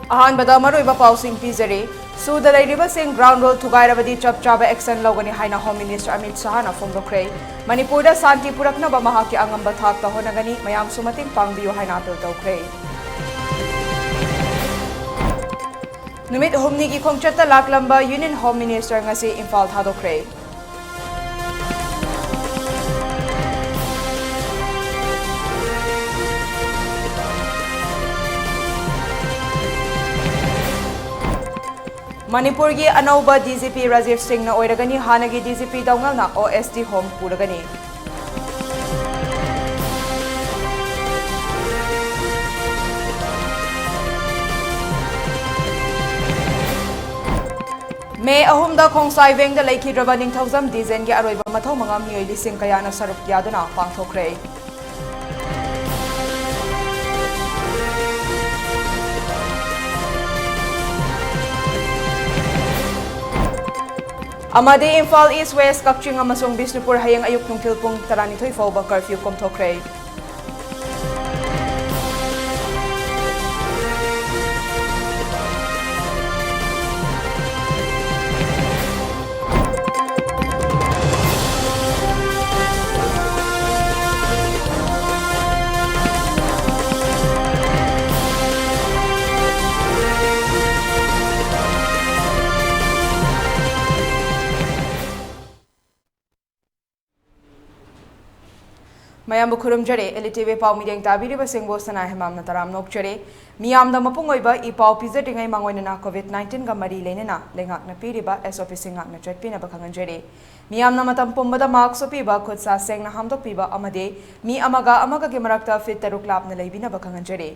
अहानबदा मरुइबा पाउसिंग पिजरे सुदा लेरिबसिंग ground rule थुगाइरबदी चप चाबा एक्शन लौगनी हाइना होम मिनिस्टर अमित शाहना फोंदोखरे मणिपुरदा शांति पुरकनबा महाकी अंगंबा थाकता होनगनी मयामसु मतिंग पांगबियो हाइना अपील तौखरे नुमित हुमनी की खोंगचत्ता लाकलंबा union home minister ngasi Imphal थादोखरे मणिपुर की अनौबा डीजीपी राजीव सिंह ओइरगनी हानगी डीजीपी दौंगलना ओएसडी होम पुरगनी मे अहुमदा खोंसाई वेंगदा लेखिद्रबा निंगथौजम डिजेन की अरोइबा मथौ मंगा मियोइ लिसिंग कयाना सरुक यादुना पांगथोखरे अमादे इम्फाल ईस्ट वेस्ट कक्चिंग अमसोंग बिष्णुपुर हयेंग अयुक नुंगथिल पुंग 12 फाउबा कर्फ्यू कोमथोखरे मयाम खुरुमजरे एलिटेवे पाउ मीडियंग ताबिरिबा सिंगबो सना हेमाम नतराम नोकचरे मियामदा मपुंग ओइबा इ पाउ पिजदिङै मांगोइना कोविड-19 गा मरी लेनेना लेंगाकना पिरिबा एसओपी सिंगाकना चटपिना बखंगंजरे मियामना मतम पुंबदा मार्क्स ओपिबा खुदसा सेंगना हामदोकपिबा अमदे मी अमगा के मरक्ता फिट तरुक लापना लेबिना बखंगंजरे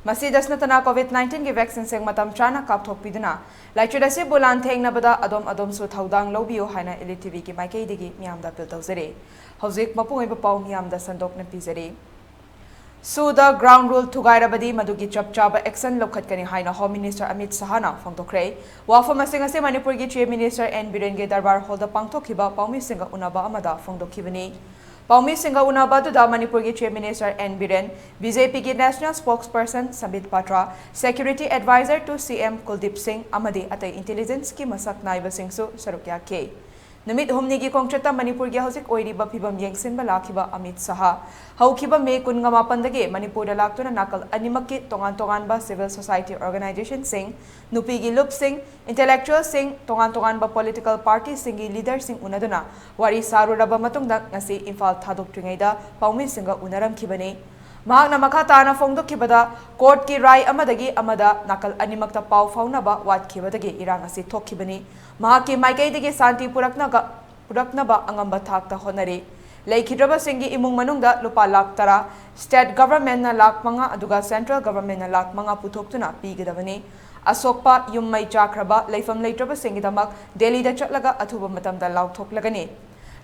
मसी दसनतना कोविड-19 के वैक्सीन सेंग मतम चाना कापथोकपिदुना लाइचुदसे बुलान थेंगनबदा अदोम सु थौदांग लौबियो हाइना एलिटेवी की माइकेदिगी मियामदा अपील तौजरे हौजिक मपुंग पाउ मियामदा संदोकना पिजरे सुदा ग्राउंड रूल थुगाइरबदी मदुगी चपचाबा एक्शन लौखटकनी हाइना होम मिनिस्टर अमित शाहना फोंदोखरे वाफम असे मणिपुर की चीफ मिनिस्टर एन बिरेन के दरबार हॉल पांगथोखिबा पाउमी सिंह उनाबा अमदा फोंदोखिबनी पाउमी सिंह उनाबदुदा मणिपुर की chief minister N Biren BJP की national spokesperson Sambit Patra security advisor to CM Kuldeep Singh अमदी अतै इंटेलिजेंस की मसक नाइबसिंगसु सरुक याखे नुमित हुमनी की खोंगचत्ता मणिपुर की हौजिक ओइरिबा फिबम येंगसिनबा लाखिबा अमित शाह हौखिबा मे 19 मणिपुर लाक्तुना नाकल अनिमक्की तोंगान तोंगानबा सिविल सोसाइटी ऑर्गेनाइजेशन सिंह नुपी की लुप सिंह इंटेलेक्चुअल सिंह तोंगान तोंगानबा पॉलिटिकल पार्टी सिंह लीडर सिंह उनदुना वारी सारुरबा मतुंगदा ngasi इम्फाल थादोक्ट्रिङैदा पाउमी सिंह उनरमखिबने महाकना मखा ताना फोंदोखिबदा कोर्ट की राय अमदगी अमदा नाकल अनिमक्ता पाउ फाउनबा वाटखिबदगी इरांग असि थोखिबनी महाकी माइकैदगी शांति पुरकनबा अंगंबा थाकता होनरे लेखिद्रबा सिंगी इमुंग मनुंगदा लुपा लाख 10 स्टेट गवर्नमेंट ना लाख 5 अदुगा सेंट्रल गवर्नमेंट ना लाख 5 पुथोक्तुना पीगदबनी असोकपा युम्मई चाख्रबा लेफम लेट्रबा सिंगिदमक दिल्ली दा चटलगा अथुबा मतमदा लाउथोकलगनी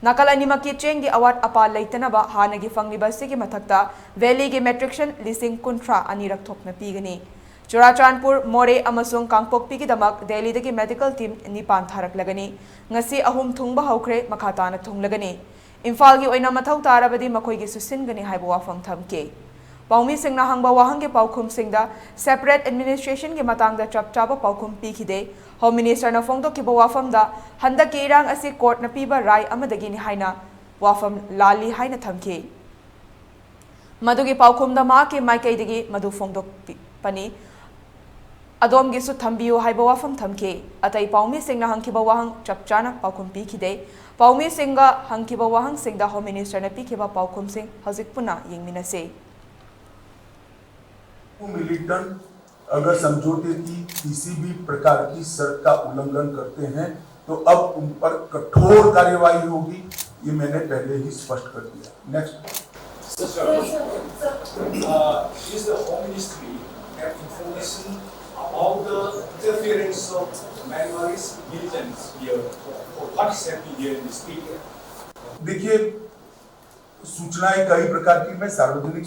नाकल अनिमकी चेंगी अवाट अपा लेतनबा हानगी फंगलिबा सिगी मथक्ता वैली की मेट्रिक्शन लिसिंग कुंट्रा अनिरक थोकना पीगनी चुराचांदपुर मोरे अमसुंग कांगपोकपी की दमक दिल्ली दगी मेडिकल टीम निपान थारकलगनी ngasi ahum thungba haukhre makhatana thunglagani Imphal की ओइना मथौ तारबदी मखोइगी सुसिनगनी हाइबो वाफम थमके पाउमी सिंगना हंगबा वाहंगे पाउखुम सिंगदा सेपरेट एडमिनिस्ट्रेशन के मतंगदा चपचाबा पाउखुम पीखिदे होम मिनिस्टर ना फोंदोकिबा वाफमदा हंदक के इरांग असि कोर्ट ना पीबा राय अमदगिनी हाइना वाफम लाली हाइना थमके मदुगी पाउखुमदा मा के माइकैदगी मदु फोंदोकपनी अदोमगिसु थंबियो हाइबा वाफम थमके अतै पाउमी सिंगना हंखिबा वाहंग चपचाना पाउखुम पीखिदे पाउमी सिंगा हंखिबा वाहंग सिंगदा होम मिनिस्टर ने पीखिबा पाउखुम सिंग हजिक पुना यंगमिनसे मिलिटेंट अगर समझौते की किसी भी प्रकार की शर्त का उल्लंघन करते हैं तो अब उन पर कठोर कार्यवाही होगी, ये मैंने पहले ही स्पष्ट कर दिया। Next is the Home Ministry have information about the interference of Myanmar's militants here, or what is happening here in this area? देखिए, सूचनाएं कई प्रकार की मैं सार्वजनिक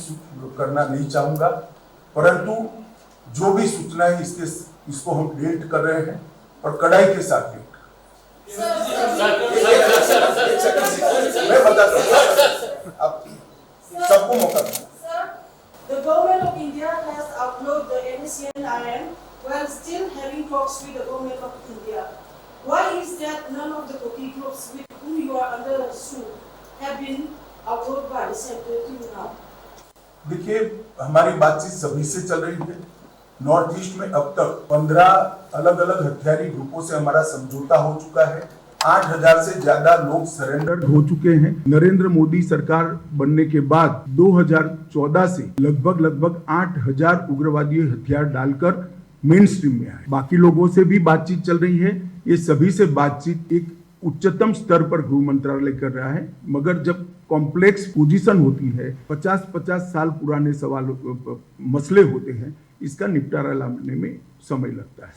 करना नहीं चाहूंगा, परंतु जो भी सूचनाएं इसको हम डिलीट कर रहे हैं और कड़ाई के साथ डिलीट मैं बता दूं, अब सबको मौका दूं। The government of India has uploaded the NCNIM while still having talks with the government of India. Why is that none of the Koki groups with whom you are under suit have been approached by the sector till now? देखिए, हमारी बातचीत सभी से चल रही है। North east में अब तक 15 अलग अलग हथियारी ग्रुपों से हमारा समझौता हो चुका है। 8,000 से ज्यादा लोग सरेंडर हो चुके हैं। नरेंद्र मोदी सरकार बनने के बाद 2014 से लगभग 8,000 उग्रवादी हथियार डालकर मेन स्ट्रीम में आए। बाकी लोगों से भी बातचीत चल रही है। ये सभी से बातचीत एक उच्चतम स्तर पर गृह मंत्रालय कर रहा है, मगर जब कॉम्प्लेक्स पोजीशन होती है, 50-50 साल पुराने सवाल मसले होते हैं, इसका निपटारा लाने में समय लगता है।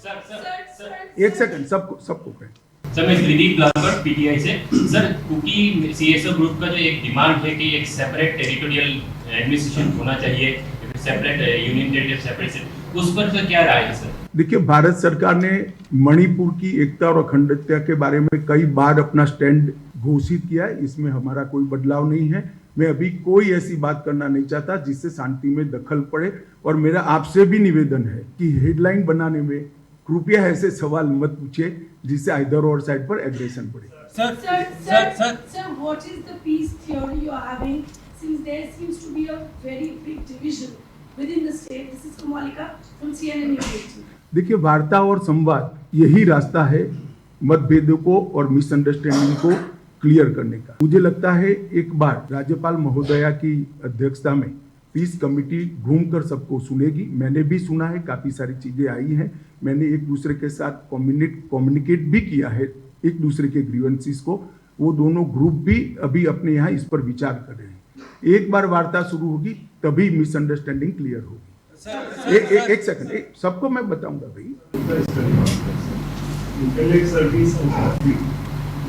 एक सेकंड, सबको कहें। सर, मैं दिलीप लालवर पीटीआई से। सर, कुकी सीएसओ ग्रुप का जो एक डिमांड है कि एक सेपरेट टेरिटोरियल एडमिनिस्ट्रेशन होना चाहिए, सेपरेट यूनियन टेरिटरी सेपरेट, उस पर तो क्या राय है सर? देखिए, भारत सरकार ने मणिपुर की एकता और अखंडता के बारे में कई बार अपना स्टैंड घोषित किया है। इसमें हमारा कोई बदलाव नहीं है। मैं अभी कोई ऐसी बात करना नहीं चाहता जिससे शांति में दखल पड़े, और मेरा आपसे भी निवेदन है कि हेडलाइन बनाने में कृपया ऐसे सवाल मत पूछिए जिससे इधर और साइड पर एग्रेशन बढ़े। Sir, what is the peace theory you are having, since there seems to be a very big division within the state? This is Kumalika from CNN News. देखिए, वार्ता और संवाद यही रास्ता है मतभेदों को और मिसअंडरस्टैंडिंग को क्लियर करने का। मुझे लगता है एक बार राज्यपाल महोदया की अध्यक्षता में पीस कमेटी घूमकर सबको सुनेगी। मैंने भी सुना है, काफी सारी चीजें आई हैं। मैंने एक दूसरे के साथ कम्युनिकेट भी किया है, एक दूसरे के ग्रीवेंसेस को। वो दोनों ग्रुप भी अभी अपने यहाँ इस पर विचार कर रहे हैं। एक बार वार्ता शुरू होगी तभी मिसअंडरस्टैंडिंग क्लियर होगी। एक सेकंड, सबको मैं बताऊंगा भाई। इंटरनेट सर्विस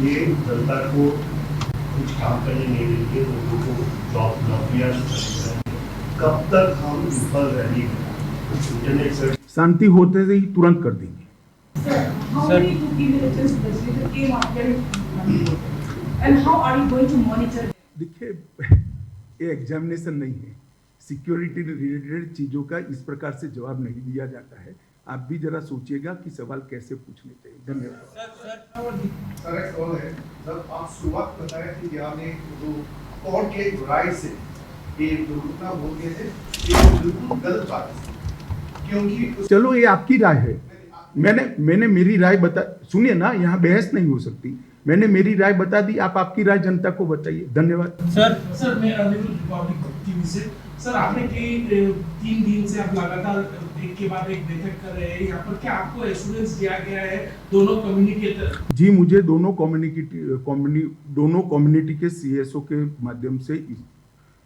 ये जनता को कुछ काम करने नहीं देती है, लोगों को जॉब नौकरियां कब तक हम विफल रहेंगे? इंटरनेट सर्विस शांति होते ही तुरंत कर देंगे। Sir, how many Kuki villages came after Manipur? And how are you going to monitor? देखिए, ये एग्जामिनेशन नहीं है। सिक्योरिटी रिलेटेड चीजों का इस प्रकार से जवाब नहीं दिया जाता है। आप भी जरा सोचिएगा कि सवाल कैसे पूछने चाहिए। धन्यवाद। सर, एक सवाल है। जब आप शुरुआत बताया कि आपने जो कोर्ट के राय से ये दुर्घटना हो गए थे, ये बिल्कुल गलत बात है, क्योंकि चलो, ये आपकी राय है। मैंने मेरी राय बता, सुनिए ना, यहाँ बहस नहीं हो सकती। मैंने मेरी राय बता दी, आप आपकी राय जनता को बताइए। धन्यवाद। सर मैं रिपब्लिक टीवी से। सर, आपने 3 दिन से आप लगातार एक के बाद एक बैठक कर रहे हैं यहाँ पर, क्या आपको एश्योरेंस दिया गया है दोनों कम्युनिकेटर? जी, मुझे दोनों कम्युनिटी के सीएसओ के माध्यम से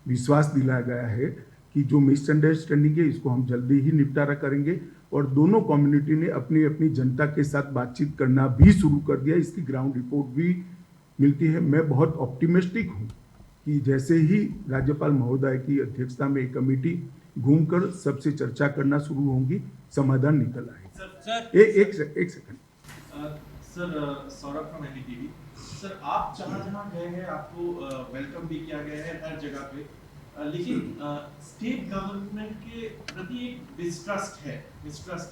विश्वास दिलाया गया है कि जो मिसअंडरस्टैंडिंग है इसको हम जल्दी ही निपटारा करेंगे, और दोनों कम्युनिटी ने अपनी अपनी जनता के साथ बातचीत करना भी शुरू कर दिया। इसकी ग्राउंड रिपोर्ट भी मिलती है। मैं बहुत ऑप्टिमिस्टिक हूँ कि जैसे ही राज्यपाल महोदय की अध्यक्षता में एक कमेटी घूमकर सबसे चर्चा करना शुरू होंगी, समाधान निकल आएगा। एक second. Sir, Saurabh from ELITETV। Sir, आप जहाँ गए हैं आपको वेलकम भी किया गया है हर जगह पे, लेकिन स्टेट गवर्नमेंट के प्रति एक डिस्ट्रस्ट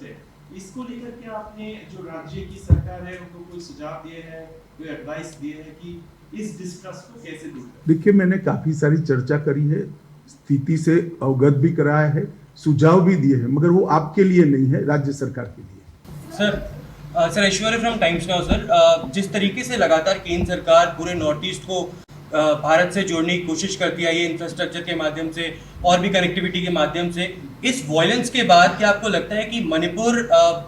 है। इसको लेकर के आपने जो राज्य की सरकार है उनको कोई सुझाव दिए हैं, कोई एडवाइस दिए हैं कि इस डिस्ट्रस्ट को कैसे दूर करें? देखिए, मैंने काफी सारी चर्चा करी है, स्थिति से अवगत भी कराया है, सुझाव भी दिए हैं, मगर वो आपके लिए नहीं है, राज्य सरकार के लिए। Sir Aishwarya from times now. Sir, जिस तरीके से लगातार केंद्र सरकार पूरे नॉर्थ ईस्ट को भारत से जोड़ने की कोशिश करती है, ये इंफ्रास्ट्रक्चर के माध्यम से और भी कनेक्टिविटी के माध्यम से, इस वॉयलेंस के बाद क्या आपको लगता है कि मणिपुर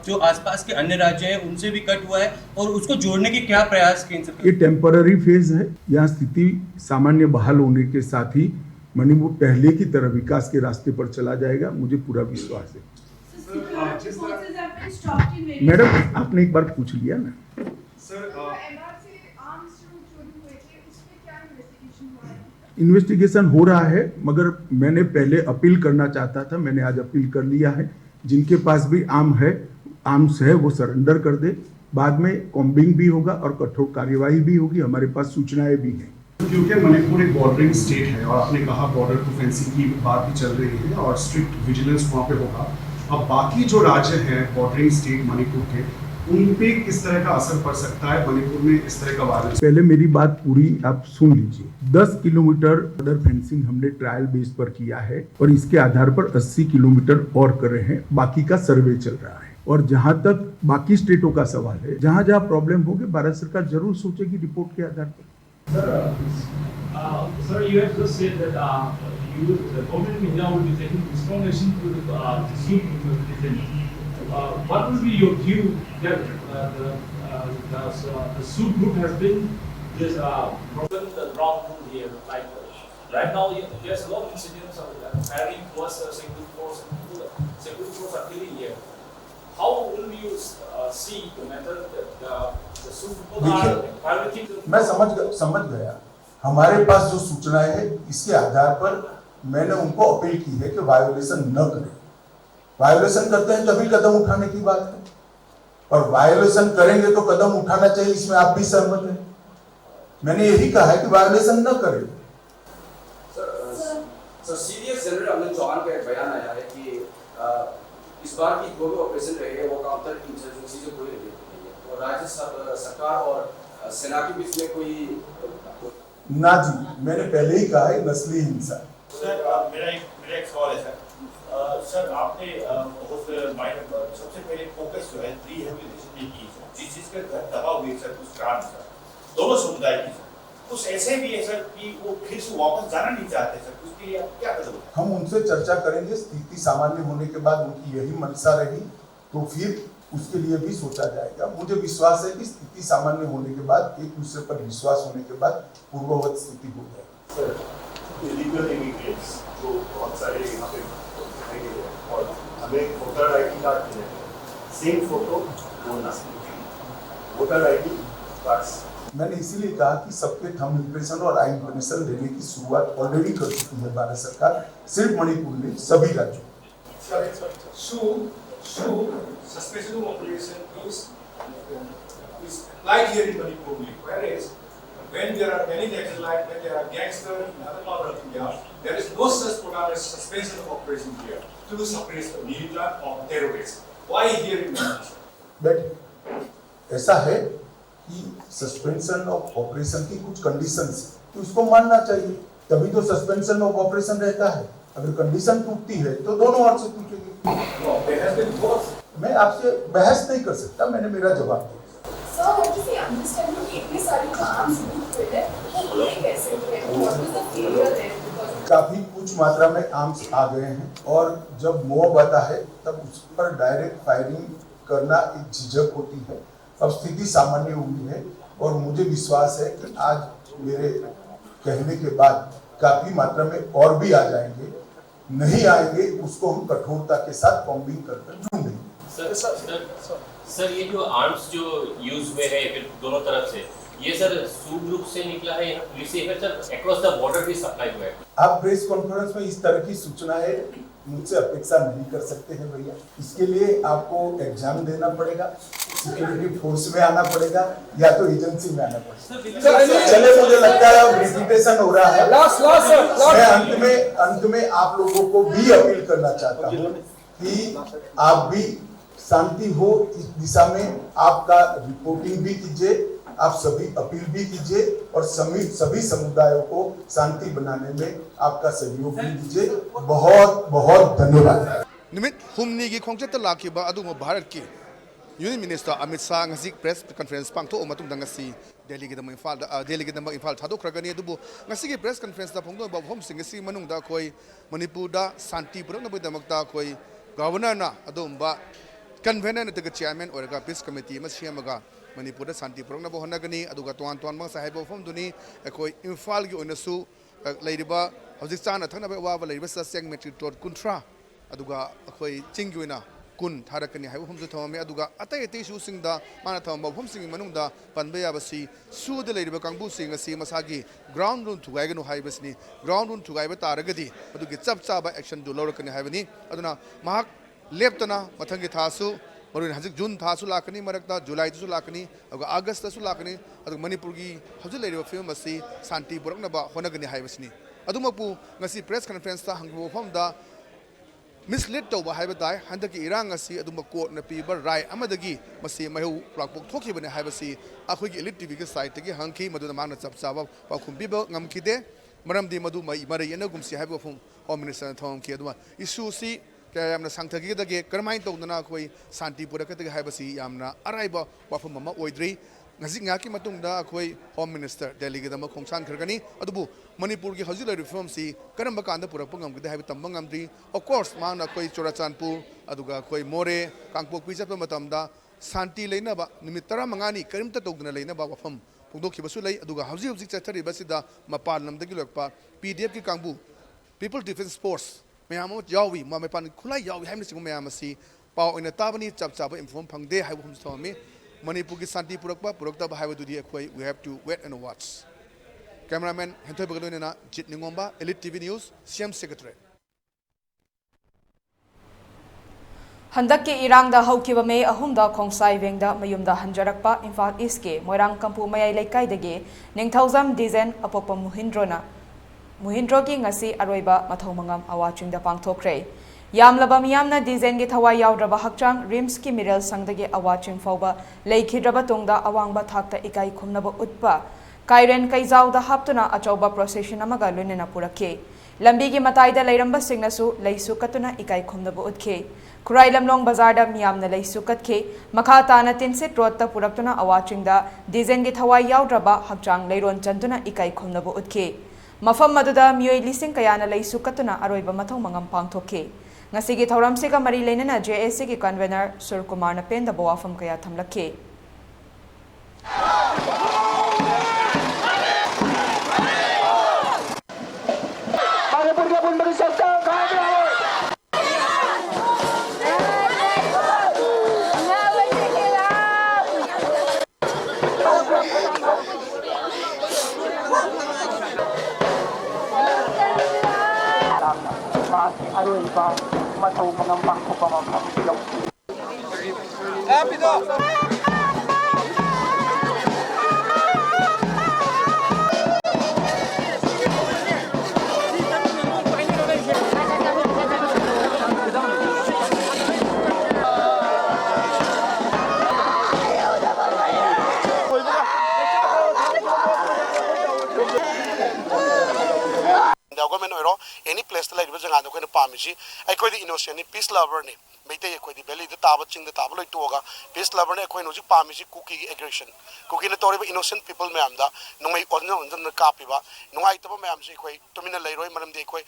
जो आसपास के अन्य राज्य हैं उनसे भी कट हुआ है, और उसको जोड़ने के क्या प्रयास केंद्र सरकार? ये टेम्पररी फेज है। यहाँ स्थिति सामान्य बहाल होने के साथ ही मणिपुर पहले की तरह विकास के रास्ते पर चला जाएगा, मुझे पूरा विश्वास है। मैडम, आपने एक बार पूछ लिया ना। इन्वेस्टिगेशन हो रहा है, मगर मैंने पहले अपील करना चाहता था, मैंने आज अपील कर लिया है। जिनके पास भी आर्म्स है वो सरेंडर कर दे। बाद में कॉम्बिंग भी होगा और कठोर कार्यवाही भी होगी। हमारे पास सूचनाएं भी हैं। क्योंकि मणिपुर एक बॉर्डरिंग स्टेट है और आपने कहा बॉर्डर डिफेंसिंग की बात भी चल रही है और स्ट्रिक्ट विजिलेंस वहाँ पे होगा, अब बाकी जो राज्य हैं बॉर्डरिंग स्टेट मणिपुर के, उन पे किस तरह का असर पड़ सकता है मणिपुर में इस तरह का वायलेंस? पहले मेरी बात पूरी आप सुन लीजिए। 10 किलोमीटर बॉर्डर फेंसिंग हमने ट्रायल बेस पर किया है और इसके आधार पर 80 किलोमीटर और कर रहे हैं। बाकी का सर्वे चल रहा है। और जहां तक बाकी स्टेटों का सवाल है, जहां जहां प्रॉब्लम होगी भारत सरकार जरूर सोचेगी रिपोर्ट के आधार पर। Sir, you have just said that the government of India will be taking strong action to dispute religion. What will be your view that the Sud group has been this broken the ground rule here? Like right now, there's a lot of incidents of firing towards the security force. Security force are killing here. How will you see the method that the Sud people are violating? मैं समझ गया। हमारे पास जो सूचनाएं है इसके आधार पर मैंने उनको अपील की है कि वायोलेशन न करें। वायोलेशन करते हैं तभी कदम उठाने की बात है, और वायोलेशन करेंगे तो कदम उठाना चाहिए, इसमें आप भी सहमत हैं। मैंने यही कहा है कि वायोलेशन न करें। सर सीरियस जनरल अमन चौहान का एक बयान आया है कि इस बार की जो भी ऑपरेशन रही है वो काउंटर इंसर्जेंसी से कोई रिलेटेड नहीं है, और राज्य सरकार और सेना के बीच में कोई ना जी, मैंने पहले ही कहा है नस्ली हिंसा। सर मेरा एक सवाल है सर आपने सबसे पहले फोकस जो है रिहेबिलिटेशन की जिस चीज का घर दबा हुई सर उस ग्राम सर दोनों समुदाय की सर कुछ ऐसे भी है सर कि वो फिर से वापस जाना नहीं चाहते सर, उसके लिए आप क्या कदम? हम उनसे चर्चा करेंगे। स्थिति सामान्य होने के बाद उनकी यही मंशा रही तो फिर उसके लिए भी सोचा जाएगा। मुझे विश्वास है कि स्थिति सामान्य होने के बाद, एक दूसरे पर विश्वास होने के बाद पूर्ववत स्थिति हो जाएगी। सर इलीगल इमिग्रेंट्स जो बहुत सारे यहाँ पे रहेंगे और हमें वोटर आईडी कार्ड मिलेगा, सेम फोटो बोलना वोटर आईडी कार्ड। मैंने इसीलिए कहा कि सबके थंब इम्प्रेशन और आई इम्प्रेशन लेने की शुरुआत ऑलरेडी कर चुकी है भारत सरकार, सिर्फ मणिपुर में, सभी राज्यों। Suspension of operation is applied here in Manipur, whereas when there are many cases like when there are gangsters in other part of India, there is no such program as suspension of operation here to suppress the militant or terrorists. Why here in Manipur? But ऐसा है कि suspension of operation की कुछ conditions है, तो उसको मानना चाहिए, तभी तो सस्पेंशन ऑफ ऑपरेशन रहता है। अगर कंडीशन टूटती है तो दोनों ओर से टूटेगी। मैं आपसे बहस नहीं कर सकता, मैंने मेरा जवाब दिया। काफी कुछ मात्रा में आर्म्स आ गए हैं, और जब मॉब आता है तब उस पर डायरेक्ट फायरिंग करना एक झिझक होती है। अब स्थिति सामान्य हुई है और मुझे विश्वास है कि आज मेरे कहने के बाद काफी मात्रा में और भी आ जाएंगे। नहीं आएंगे उसको हम कठोरता के साथ कॉम्बिंग करके ढूंढेंगे। सर ये जो आर्म्स जो यूज हुए हैं फिर दोनों तरफ से, ये सर सूड ग्रुप से निकला है या पुलिस से, फिर सर अक्रॉस द बॉर्डर भी सप्लाई हुआ है? आप प्रेस कॉन्फ्रेंस में इस तरह की सूचनाएं मुझसे अपेक्षा नहीं कर सकते हैं भैया। इसके लिए आपको एग्जाम देना पड़ेगा, सिक्योरिटी फोर्स में आना पड़ेगा, या तो एजेंसी में आना पड़ेगा। चले, मुझे लगता है अब रिपीटेशन हो रहा है। मैं अंत में आप लोगों को भी अपील करना चाहता हूँ कि आप भी शांति हो इस दिशा में, आपका रिपोर्टिंग भी कीजिए, आप सभी अपील भी कीजिए, और सभी समुदायों को शांति बनाने में आपका सहयोग भी दीजिए। बहुत बहुत धन्यवाद। निमित हुमनी की खोंगचत लाखिबा अदुम भारत की union minister Amit Shah ngasi press conference पांगथो मतुंग ngasi दिल्ली के दम इम्फाल थादोखरगनी अदुबु ngasi की प्रेस कॉन्फ्रेंस दा फोंगदो बम सिंग ngasi मनुंगदा कोई मणिपुर दा शांति पुरनबदमकता कोई गवर्नर ना अदुमबा कन्वेनर नतग चेयरमैन ओरगा पीस कमिटी म सियमगा मणिपुर दा शांति पुरनब होनगनी अदुगा तोन तोन मा साहेब फोमदुनी कोई इम्फाल की ओनसु लेरिबा हौजिक चाना थनबा वाबा लेरिबा ससेंग मेट्रिक टोट कुंट्रा अदुगा कोई चिंगी ओना कुन थारकनी है हमसे थमे अदुगा अतै अतै सुसिंगदा माना थम बफमसिंग मनुंगदा पनबे याबसी सुद लेरिबा कांगबु सिंग असि मसागी ग्राउंड रूम थुगाइगनु हाइबसनी ग्राउंड रूम थुगाइबा तारगदी अदुगी चप चाबा एक्शन दु लौरकनी हाइबनी अदुना महाक लेप्तना मथंगी थासु मरुन हजिक जून थासु लाकनी मरकता जुलाई तसु लाकनी अदुगा अगस्त तसु लाकनी अदुगा मणिपुर की हजु लेरिबा फिल्म असि शांति पुरकनबा होनगनी हाइबसनी अदुमपु ngasi प्रेस कॉन्फ्रेंस ता हंगबो फमदा mislead tawba haibadai handaki irang asi aduma court na piba right amadagi masi mahu plakpok thoki bane haibasi akhoi gi elite tv ge site gi hangki maduna mangna chap chaba pakhum bibo ngamkide maramdi madu mai mari ena gumsi haibo phum home minister thom ki aduma issue si kayamna sangthagi dage karmai tawdana khoi santi purakatagi haibasi yamna araiba wafum mama oidri ngasi ngaki matungda khoi home minister delhi ge dama khongsan khargani adubu Manipur ki hajila reform si karamba kanda purak pangam gida habi tambang ngamdri of course mangna khoi chorachanpur aduga khoi more kangpok pijap matamda santi leina ba numit 15 karimta tawdana leina ba wafam pungdok khibasu lei aduga hauji hauji chathari basida mapan namdagi lokpa pdf ki kangbu people defense force mayam yawi ma mapan khulai yawi haimni singu mayam asi paw ina tabani chap chap inform phangde haibu hum thomi Manipur ki santi purakpa purakta haibu dudi akhoi we have to wait and watch. Cameraman Hentoy Bagalonina Jit Ningomba, Elite TV News, CM Secretary. Handakki irangda haukiba me ahumda khongsai vengda mayumda hanjarakpa Imphal East ke Moirang Kampu mayai leikaidagi Ningthauzam Dizen apokpa Muhindro ki ngasi aroiba mathomangam awachingda pangthokre. Yamlaba miyamna dizen gi thawai yawdraba hakchang rims ki miral sangdagi awaching fawba leikhidraba tongda awangba thakta ikai khumnaba utpa Kairen Kaizauda haptuna achauba procession amaga lunena purake. Lambi gi mataida leiramba singnasu leisu katuna ikai khumnabu utke. Kurai lamlong bazarda miyamna leisu katke. Makha tana tinsit rotta puraktuna awachingda dizen gi thawai yawdraba hakchang leiron chantuna ikai khumnabu utke. Mafam maduda miyoi lising kayana leisu katuna aroiba mathong mangam pangthoke. Ngasigi thauramsiga mari leinana JSC ki convener Sur Kumar na penda bawafam kaya thamlake. Any place like was an kind of Pamishi, I quite the innocent peace lover name. Maybe I quite the belly, the tabaching the tabloid toga, peace lover, I quite Pamishi cookie aggression. Cooking the Tori innocent people, Mamda, no way on the Kapiba, no item of Mamsi, to mean a Leroy, Madam Dequay.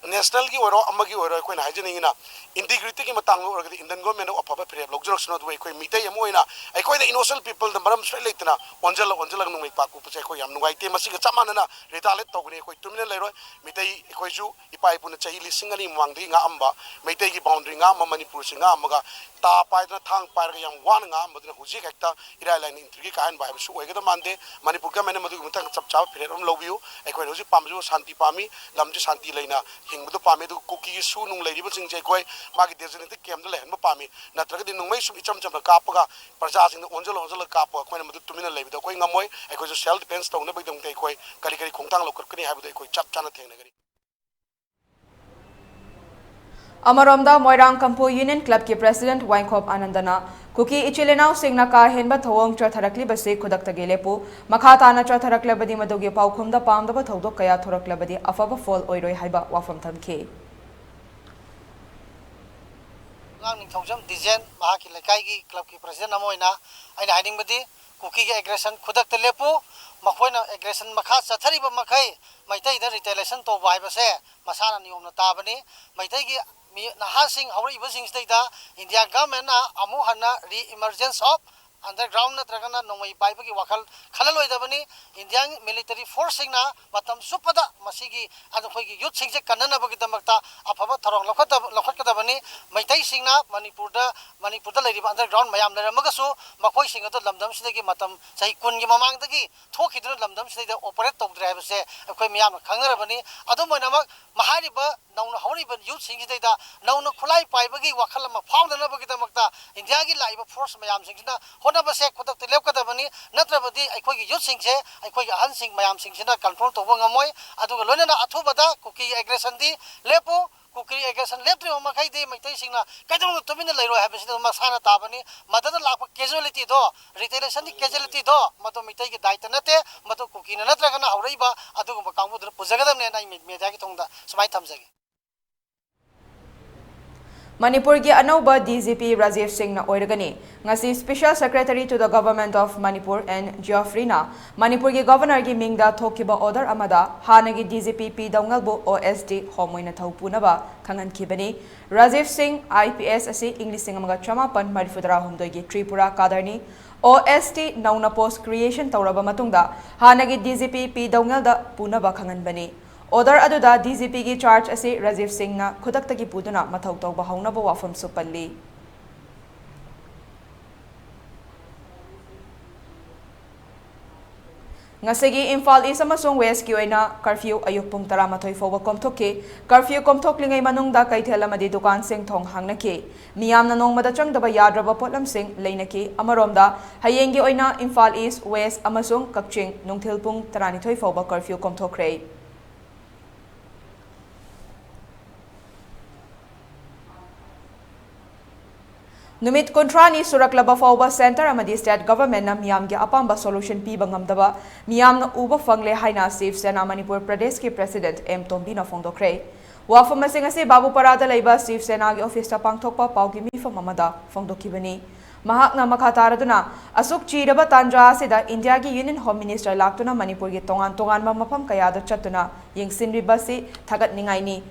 National gi oro amagi oro ko na hajini ina integrity ki matang oro the Indian government of papa period logjox not way ko mite yamo ina ai ko the innocent people the maram straight late na onjala no mai pa ko pse ko yam nuai te masi ga chamana na retale to gune ko tumine leiro mite ko ju ipai puna chai lisingani mangdi nga amba mite gi boundary nga Manipur singa amaga ta pai na thang pai ga yam wan nga madna huji kakta ira line intrigi kahan ba su oiga mande Manipur ga mene madu mutang chap chap period om lobiu ai ko huji pamju shanti pami lamji shanti leina hingudu pami du cookie su nung lady sing jay koi magi designated kem de len pami natraga din nung mai su icham cham kapaga parja sing onjol kapa ko na madu tumina lebi da koi ngamoi ai ko self defense tong na bai dong tai koi kali khongtang lokar kani habu dai koi chap chana theng na gari Amaromda Moirang Kampu Union Club ki President Wainkop Anandana Kuki Ichilenau Singna ka henba thawong chatharakli base khudakta gelepu makhata na chatharaklabadi madogi paukhumda pamdaba thodok kaya thoraklabadi afaba fall oiroi haiba wafam thamke Ngang thawjam dizen mahaki lekai gi club ki president amoina aina hiding badi kuki ge aggression khudakta lepu makhoina aggression makha chathariba makhai maitai da retaliation to bai base masana niyomna tabani maitai gi Nahasing Hori Basing State, India government, Amuhana, re-emergence of underground Natragana, Nomai Bibaki Wakal, Kalaloy Dabani, Indian military forcing na, Matam Supada, Masigi, and the youth sings a Kanana Bagitamakta, Apava Tarong Lokatabani, Maitai Singna, Manipur lady underground, Mayam Magasu, Makoi Sing at the Lamdam Sigi, Matam, Sai Kungi Mamangagi, Toki Lamdam State, operator drivers, Aquamiam, Kangarabani, Adomanama, Mahariba, now Hori, but youth sings data, now no Kulai Pibagi, Wakalama, found another Bagitamakta, Indiagi Live Force Mayam Singna, Honabase, Kotatilekabani, Natrabadi, I quite youth sings, I quite a Hansing Mayam Singina, control to Wangamoy, Adulana Atubada, Cookie aggression, Lepo, Kuki aggression लेप्ट्री मखै दे मैतै सिंगना कैदम तुमिन लेरो हाबसिद मसाना ताबनी मदद लाख कैजुअलिटी दो रिटेलेशन कैजुअलिटी दो मतो मैतै के दायित्व नते मतो कुकी नत्रगना हौरैबा अदुगुम कांगुदर पुजगदमने नाइ मीडिया की थोंदा समाय थमजगे Manipur ki anauba DGP Rajiv Singh na oiragani ngasi Special Secretary to the Government of Manipur and Geoffrey na Manipur ki Governor ki mingda thokiba order amada hanagi DGP P Dawngalbu OSD homoina thaupunaba khangan khibani Rajiv Singh IPS asi English amaga chamapan marifudara humdoi ki Tripura kadarni OSD nauna post creation tauraba matungda hanagi DGP P Dawngalda punaba khangan bani Order aduda DGP ki charge ase Rajiv Singh na khudakta ki puduna mathau tawba haunaba wafam supalli Ngasigi Imphal East amasung West ki oina curfew ayuk pung 13 fawba komthokki curfew komthoklingai manungda kaithel amadi dukan sing thong hangnaki miyamna nongmada changdaba yadraba potlam sing leinaki amaromda hayengi oina Imphal East West amasung Kakching nungthil pung 12 fawba curfew komthokre Numit kontrani suraklaba fawba center amadi state government na miyam gi apamba solution piba ngamdaba miyam na uba fangle haina Shiv Sena Manipur Pradesh ki president M Tombi na fongdokre wafam asing ase babu parada leiba Shiv Sena gi office ta pangthokpa paugi mifam amada fongdokibani mahak na makataraduna asuk chiraba tandra asida India gi Union Home Minister laktuna Manipur gi tongan mafam kayada chatuna yengsinriba si thagat ningaini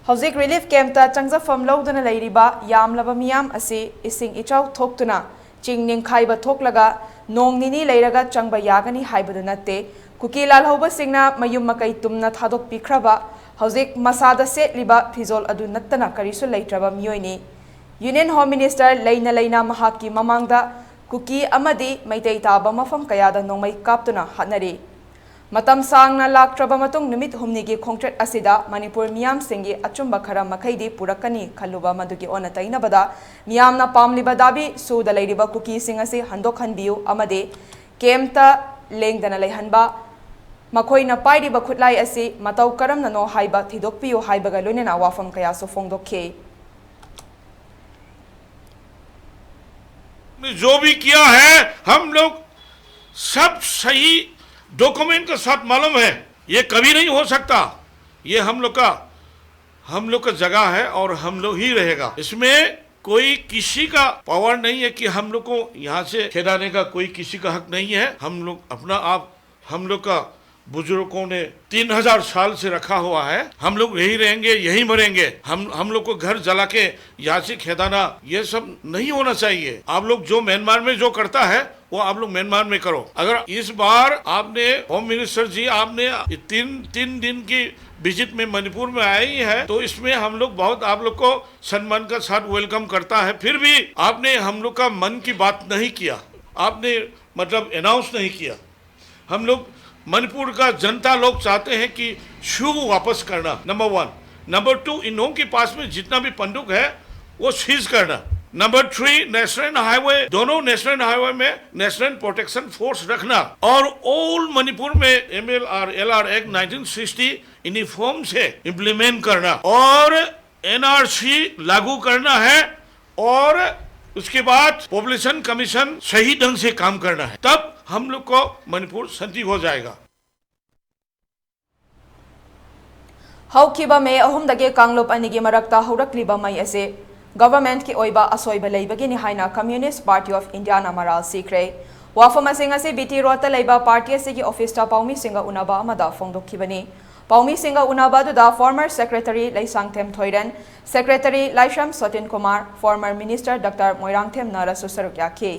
Hauzik relief camp ta changza fam loduna leiriba yamlaba miyam ase ising ichau thoktuna chingning khaiba thoklaga nong nini leiraga changba yagani haibadu natte kukilal hoba singna mayum makai tumna thadok pikraba Hauzik masada setliba phizol adu nattana karisu leitraba miyoini Union Home Minister leina mahaki mamangda kuki amadi maitei taba mafam kayada nongmai kaptuna hatnari Matam sang na laktraba matung numit humnigi konkret asida Manipur miyam singi achumba khara makhaidi purakani khaluba madugi ona tainabada miyam na pamliba dabi suda leiriba kuki singasi handok hanbiu amade kemta lengdana leihanba makhoi na pairiba khutlai asi matau karam na no haiba thidokpiu haibaga loinena wafam kaya so fongdokhe जो भी किया है हम लोग सब सही document के साथ मालूम है ये कभी नहीं हो सकता ये हम लोग का जगह है और हम लोग ही रहेगा इसमें कोई किसी का पावर नहीं है कि हम लोग को यहाँ से खेदाने का कोई किसी का हक नहीं है हम लोग अपना आप हम लोग का बुजुर्गों ने 3000 साल से रखा हुआ है हम लोग यही रहेंगे यही मरेंगे हम लोग को घर जला के यहाँ से खेदाना ये सब नहीं होना चाहिए आप लोग जो म्यांमार में जो करता है वो आप लोग म्यांमार में करो अगर इस बार आपने होम मिनिस्टर जी आपने तीन दिन की विजिट में मणिपुर में आई है तो इसमें हम लोग बहुत आप लोग को सम्मान का साथ वेलकम करता है फिर भी आपने हम लोग का मन की बात नहीं किया आपने मतलब अनाउंस नहीं किया हम लोग मणिपुर का जनता लोग चाहते हैं कि शू वापस करना नंबर 1 नंबर 2 इन लोगों के पास में जितना भी बंदूक है वो सीज करना नंबर 3 नेशनल हाईवे दोनों नेशनल हाईवे में नेशनल प्रोटेक्शन फोर्स रखना और ऑल मणिपुर में MLR LR एक्ट 1960 यूनिफॉर्म से इम्प्लीमेंट करना और NRC लागू करना है और उसके बाद पॉपुलेशन कमीशन सही ढंग से काम करना है तब हम लोग को मणिपुर शांति हो जाएगा हौखिबा मे अहुमदगे कांगलोप अनिगे मरक्ता हौरक्लिबा मै असे गवर्नमेंट की ओइबा असोइबा लेबगिनि हाइना कम्युनिस्ट पार्टी ऑफ इंडिया ना मराल सीक्रे वाफम असिंग असे बीटी रोड लेबा पार्टी असे की ऑफिस ता पाउमी सिंगा उनाबा अमदा फोंदोखिबनी पाउमी सिंगा उनाबा दुदा former secretary Laisangthem Thoiran secretary Laishram Satin Kumar former minister doctor Moirangthem नारासु सरुक याखी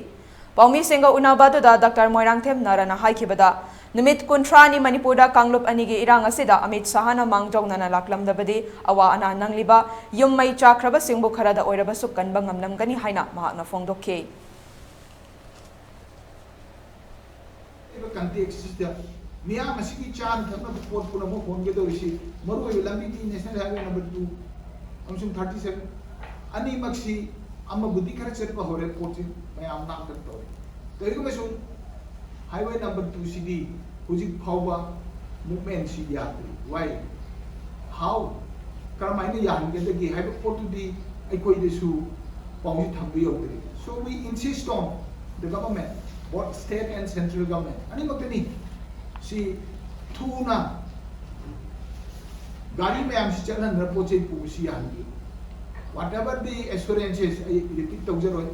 पाउमी सिंगा उनाबा दुदा डॉक्टर मोइरांगथेम नाराना हाइखिबदा Numit kuntrani Manipurda Kanglop anigi irang asida Amit Sahana Mangjongna laklamdabadi awa ana nangliba yum mai chakraba singbu kharada oiraba sukkan bangamnam gani haina mahakna fongdokhe मिया मसीकी चान थकना pot पुना मो फोन के तो इसी मरु ये लंबी दी नेशनल हाईवे नंबर 2 अंशुम 37 अनि मक्सी अम्मा बुद्धि खर चेत पर होरे पोट मैं आम नाम करता हूं तो इनको मैं सुन हाईवे नंबर 2 सीडी हुजिक फाउबा मूवमेंट सीडी आती व्हाई हाउ karamaina yahangedagi haiba potudi aikoi desu pauji thambi yogri. So we insist on the government, both state and central government. Ani maktani si thuna gari mayam si chalan rapoche pusi yangi. Whatever the assurances I repeat tawjaroi.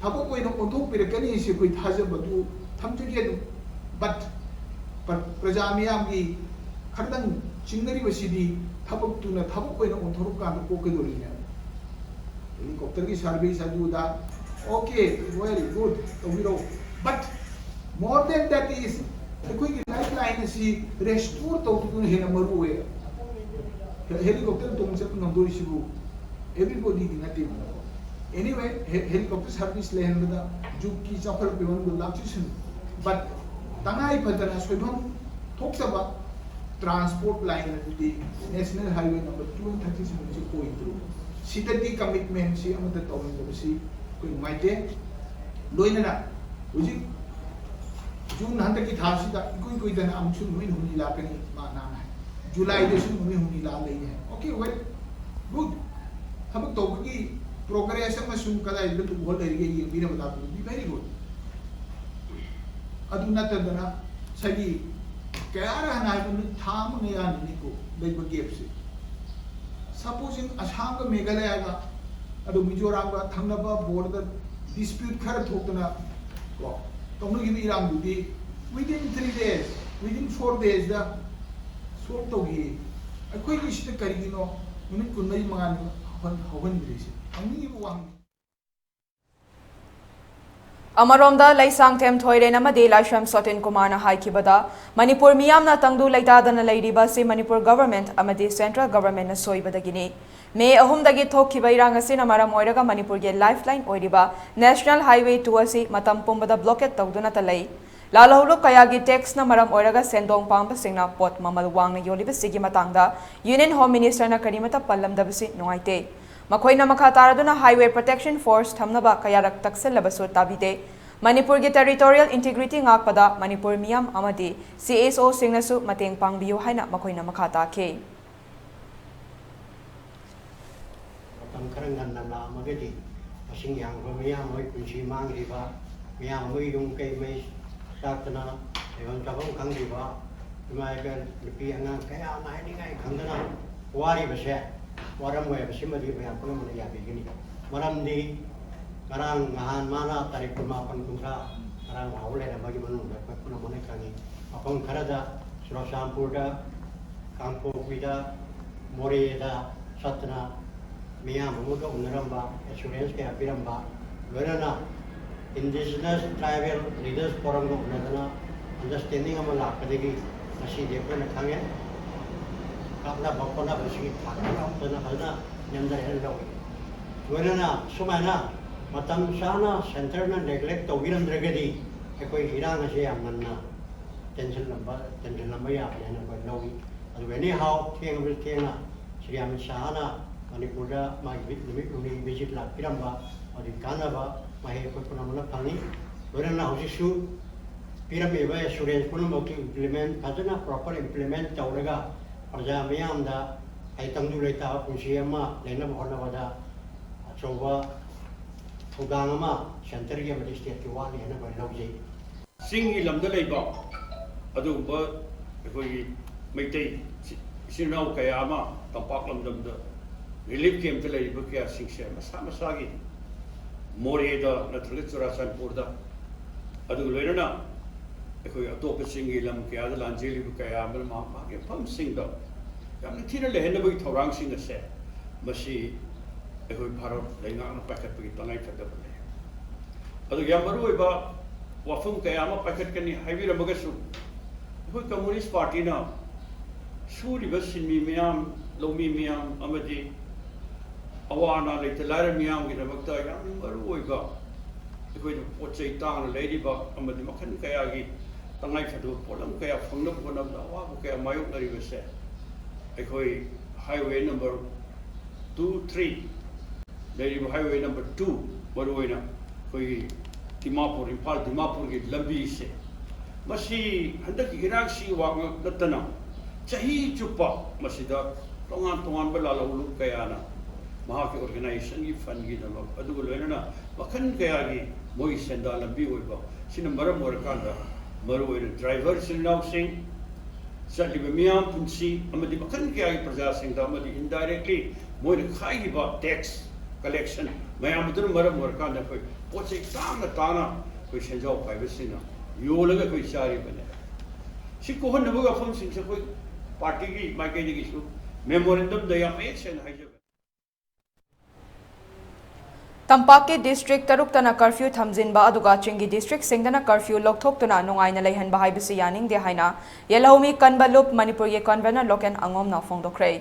Thabo koi no onthok pirakani si koi thajabadu thamjage but prajamiyam gi khardang chingari basidi thabuk tuna thabuk koi no onthok ka ko ke dori ne. Helicopter ki service adu da okay very good but more than that is koi ki lifeline si restore to tu ne na maru we helicopter tung se ngandori sibu everybody did not even know. Anyway, helicopter service land the Juki Chopper Pivan will not but Tangai Padana Swibam talks about transport line at the National Highway number 237 going through. See that the commitment, see on the top of the sea, going my day, Loinana, which is June Hunter Kitashida, Kuku than Amchun Hunila Penny Manana, July the Hunila Lane. Okay, well, good. हम तो की progress में सुन कदा इधर तो बहुत है ये भी ना बता दो भी वेरी गुड अदुना तंदना सही क्या रहा है तो थाम नहीं आने को लाइक गेप से सपोजिंग असम का मेघालय का अदु मिजोरम का थंगनबा बॉर्डर डिस्प्यूट खर थोकना को तो हम लोग ये इराम दुदी within 3 days within 4 days दा सोल्व तो ही कोई किसी ने करी नो मिनट कुछ नहीं मंगाने Amaromda Laisang Tem Thoire Namade Laisham Sotin Kumana Haikibada, Manipur Miyamna Tangdu Laitadana Ladiba Se Manipur government Amade central government Soibadagini. May Ahumdagi Tokibairangasi Namara Moiraga Manipur Ge lifeline Oiriba, National Highway 2 Matam Pumbada Blocket Tagdunatalay. Lalahulu Kayagi text na maram oraga sendong pampa singna pot mamalwang na yoliba sigi matangda Union Home Minister na karimata palam dabisi nuaite. Makoy na makataraduna Highway Protection Force thamnaba kayarak taksel labaso tabite. Manipur ge territorial integrity ngakpada Manipur miyam amadi CSO singnasu mateng pangbiyo haina makoy na makatake. Karangan na magadi asing yang miyam moy kunsi mangriba miyam moy yung kay may Sakna, even Kabam Kangiva, Michael, the Piana, Kaya, Nighting, Kangana, Wari Basha, Waram Web, Simadi, Pulmonia beginning. Maram di Marang, Mahan Mana, Tarikuma, Pankuntra, Marang, Howler, and Bagimanu, Pakunamonekani, upon Karada, Srosampurda, Kampo Vida, Morieda, Satana, Miyam, Muga, Unaramba, Assurance, Piramba, Verana. Indigenous tribal leaders forum of Nadana, understanding of Malakadegi, Nashi Depan Kangan, Kapna Bakona, Bashi, Pakana, Hana, Yanda Hello. Verana, Sumana, Matam Sana, Centerna, neglect the Wiram Dragadi, Ekoi Hirana Shayamana, Tension number, Tenjanamaya, and Novi. And anyhow, King will Kena, Sriam Shana, Manipura, my visit La Piramba, or the Kanava. Mahe Pukunamana Pani, Verana Hoshu, Pyramid assurance Punamoki implement, Kazana proper implement Tauraga, Pajamianda, Aitanguleta, Pushiyama, Lena Honavada, Achova, Fuganama, Shantaria Majesty, Tiwali, and a Logi. Sing Lamdaleba, Adu Bird, if we make take Sinau Kayama, Tapaklam, the relief came to Lady Bukia, Sing Samasagi. Morieda, Natritsura Sanpurda, Adu Lerna, if we are top singing Lam Kiadal and Jelly Bukayamal Mama, Pum sing them. Yamatina Lehenabui Torang sing a set, Mashi, if we parrot, laying on a packet with the night at the day. Adu Yamaruba, Wafum Kayama packet can have you a Magasu. If we Communist Party now, Suri Vasin Miam, Lomi Miam, Amadi. Awana like the ladder meow in a Macta Yam Maruiga. If we would say town ladybug, and the Makan Kayagi, the night to Polam Kaya from the one of the Waka Mayuka River said. Equi highway number 23, Lady highway number 2, Baruena, Koi Timapur, in Pal Timapur, Lambi say. Masi, and the Iraqi Wanga Latana, Chahi Chupa, Masida. तोंगान लालू कयाना organisation की fund की लोना मखन कया की मोई सेंदा लंबी ड्राइवर सिंह चलिब मियाम पुंसी मखन कया की प्रजा इनडायरेक्टली मोई खाई टैक्स कलेक्शन मैम पोचे ताना कोई सेंजाव पाइबसिना योलग कोई चारीबने सी कोहनबग अफम सिंसे कोई पार्टी की माइकई की मेमोरेंडम दया में सेन हाइज तंपाक के डिस्ट्रिक्ट तरुक्तना कर्फ्यू थमजिनबा अदुगा चिंगी डिस्ट्रिक्ट सिंगदना कर्फ्यू लोकथोक्तुना नुंगाइना लेहनबा हाइबसि यानिंगदे हाइना येलहौमी कनबलुप मणिपुर के कन्वेनर लोकेन अंगोमना फोंदोख्रे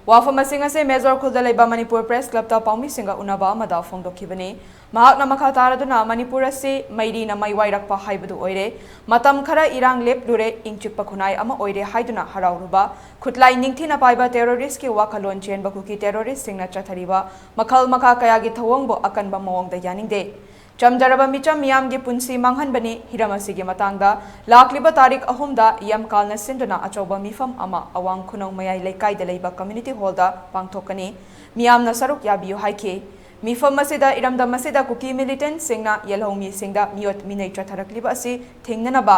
वाफम असिंग असे मेजर खुलदा लेबा मणिपुर प्रेस क्लब ता पाउमी सिंगा उनाबा अमदा फोंदोखिबने महाकना मखा तारदुना मणिपुर असे मैरीना मैवाइरकपा हाइबदु ओइरे मतम खरा इरांग लेपलुरे इंचिप्पा खुनाई अमा ओइरे हाइदुना हराउरुबा खुटलाई निंगथिना पाइबा टेररिस्ट के वाखलोन चेन बकुकी टेररिस्ट सिंगना चथरिबा मखल मखा कयागी थवंगबो अकनबा मोंगदा यानिंगदे चमजरबा मिचम मियाम के पुंसी मांगहनबनी हिरम असिगे मतंगदा लाखलिबा तारीख अहुमदा यम कालना सिंदुना अचौबा मिफम अमा अवांग खुनौ मयाई लेकाइदा लेबा कम्युनिटी हॉलदा पांगथोकनी मियामना सरुक याबियु हाइखे मिफम मसिदा इरमदा मसिदा कुकी मिलिटेंट सिंगना येलहौमी सिंगदा मियोत मिनै चथरकलिबा असि थेंगननबा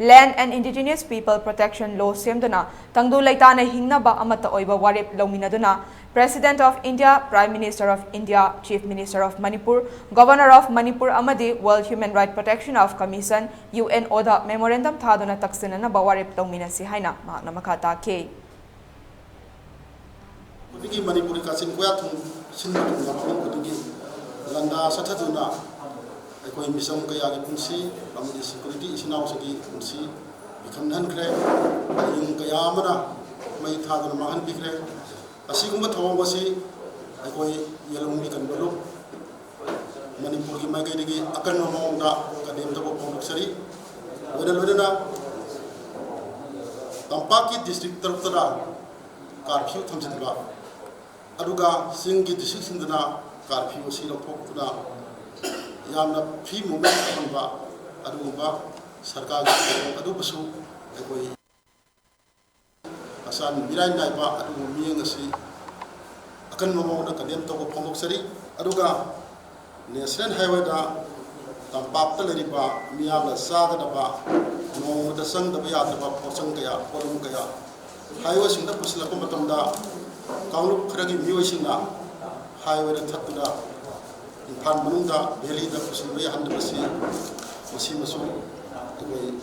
land and indigenous people protection law सेमदुना तंगदु लैताना हिंगनबा अमता ओइबा वारेप लौमिनदुना President of India, Prime Minister of India, Chief Minister of Manipur, Governor of Manipur amadi World Human Rights Protection of Commission UN Oda Memorandum thaduna taksinana bawarip longmina si haina mahakna makata ke Kudigi Manipur ka sinkuya thung sinmatung ngapong kudigi landa sathaduna aikoi misam kaya gi punsi amadi security isinaw sagi punsi bikhamnan khre yung kaya mana mai thaduna mahan bikre असीगुम्बा थवंगबसी अखोई येलुंगी कनबलु मणिपुर की माइकैदगी अकन मौंगदा कदेमदबो फोंदोक्सरी लोना तंपाक की district तरुतरा curfew थमजिनबा अदुगा सिंग की district सिंदना curfew सी लौथोक्तुना यामना free movement थमबा अदुगुम्बा सरकार अदुबसु अखोई asan mirai naiba adu miyeng asi akan mamawda kadem to ko phongoksari aduga national highway da tampak ta leriba miyam la saga da ba no da sang da ya da ba porchang kaya polum kaya highway sing da pusla ko matam da kaulu khragi miyo sing na highway da thatda infan manung da delhi da pusul ya hand basi masi masu koi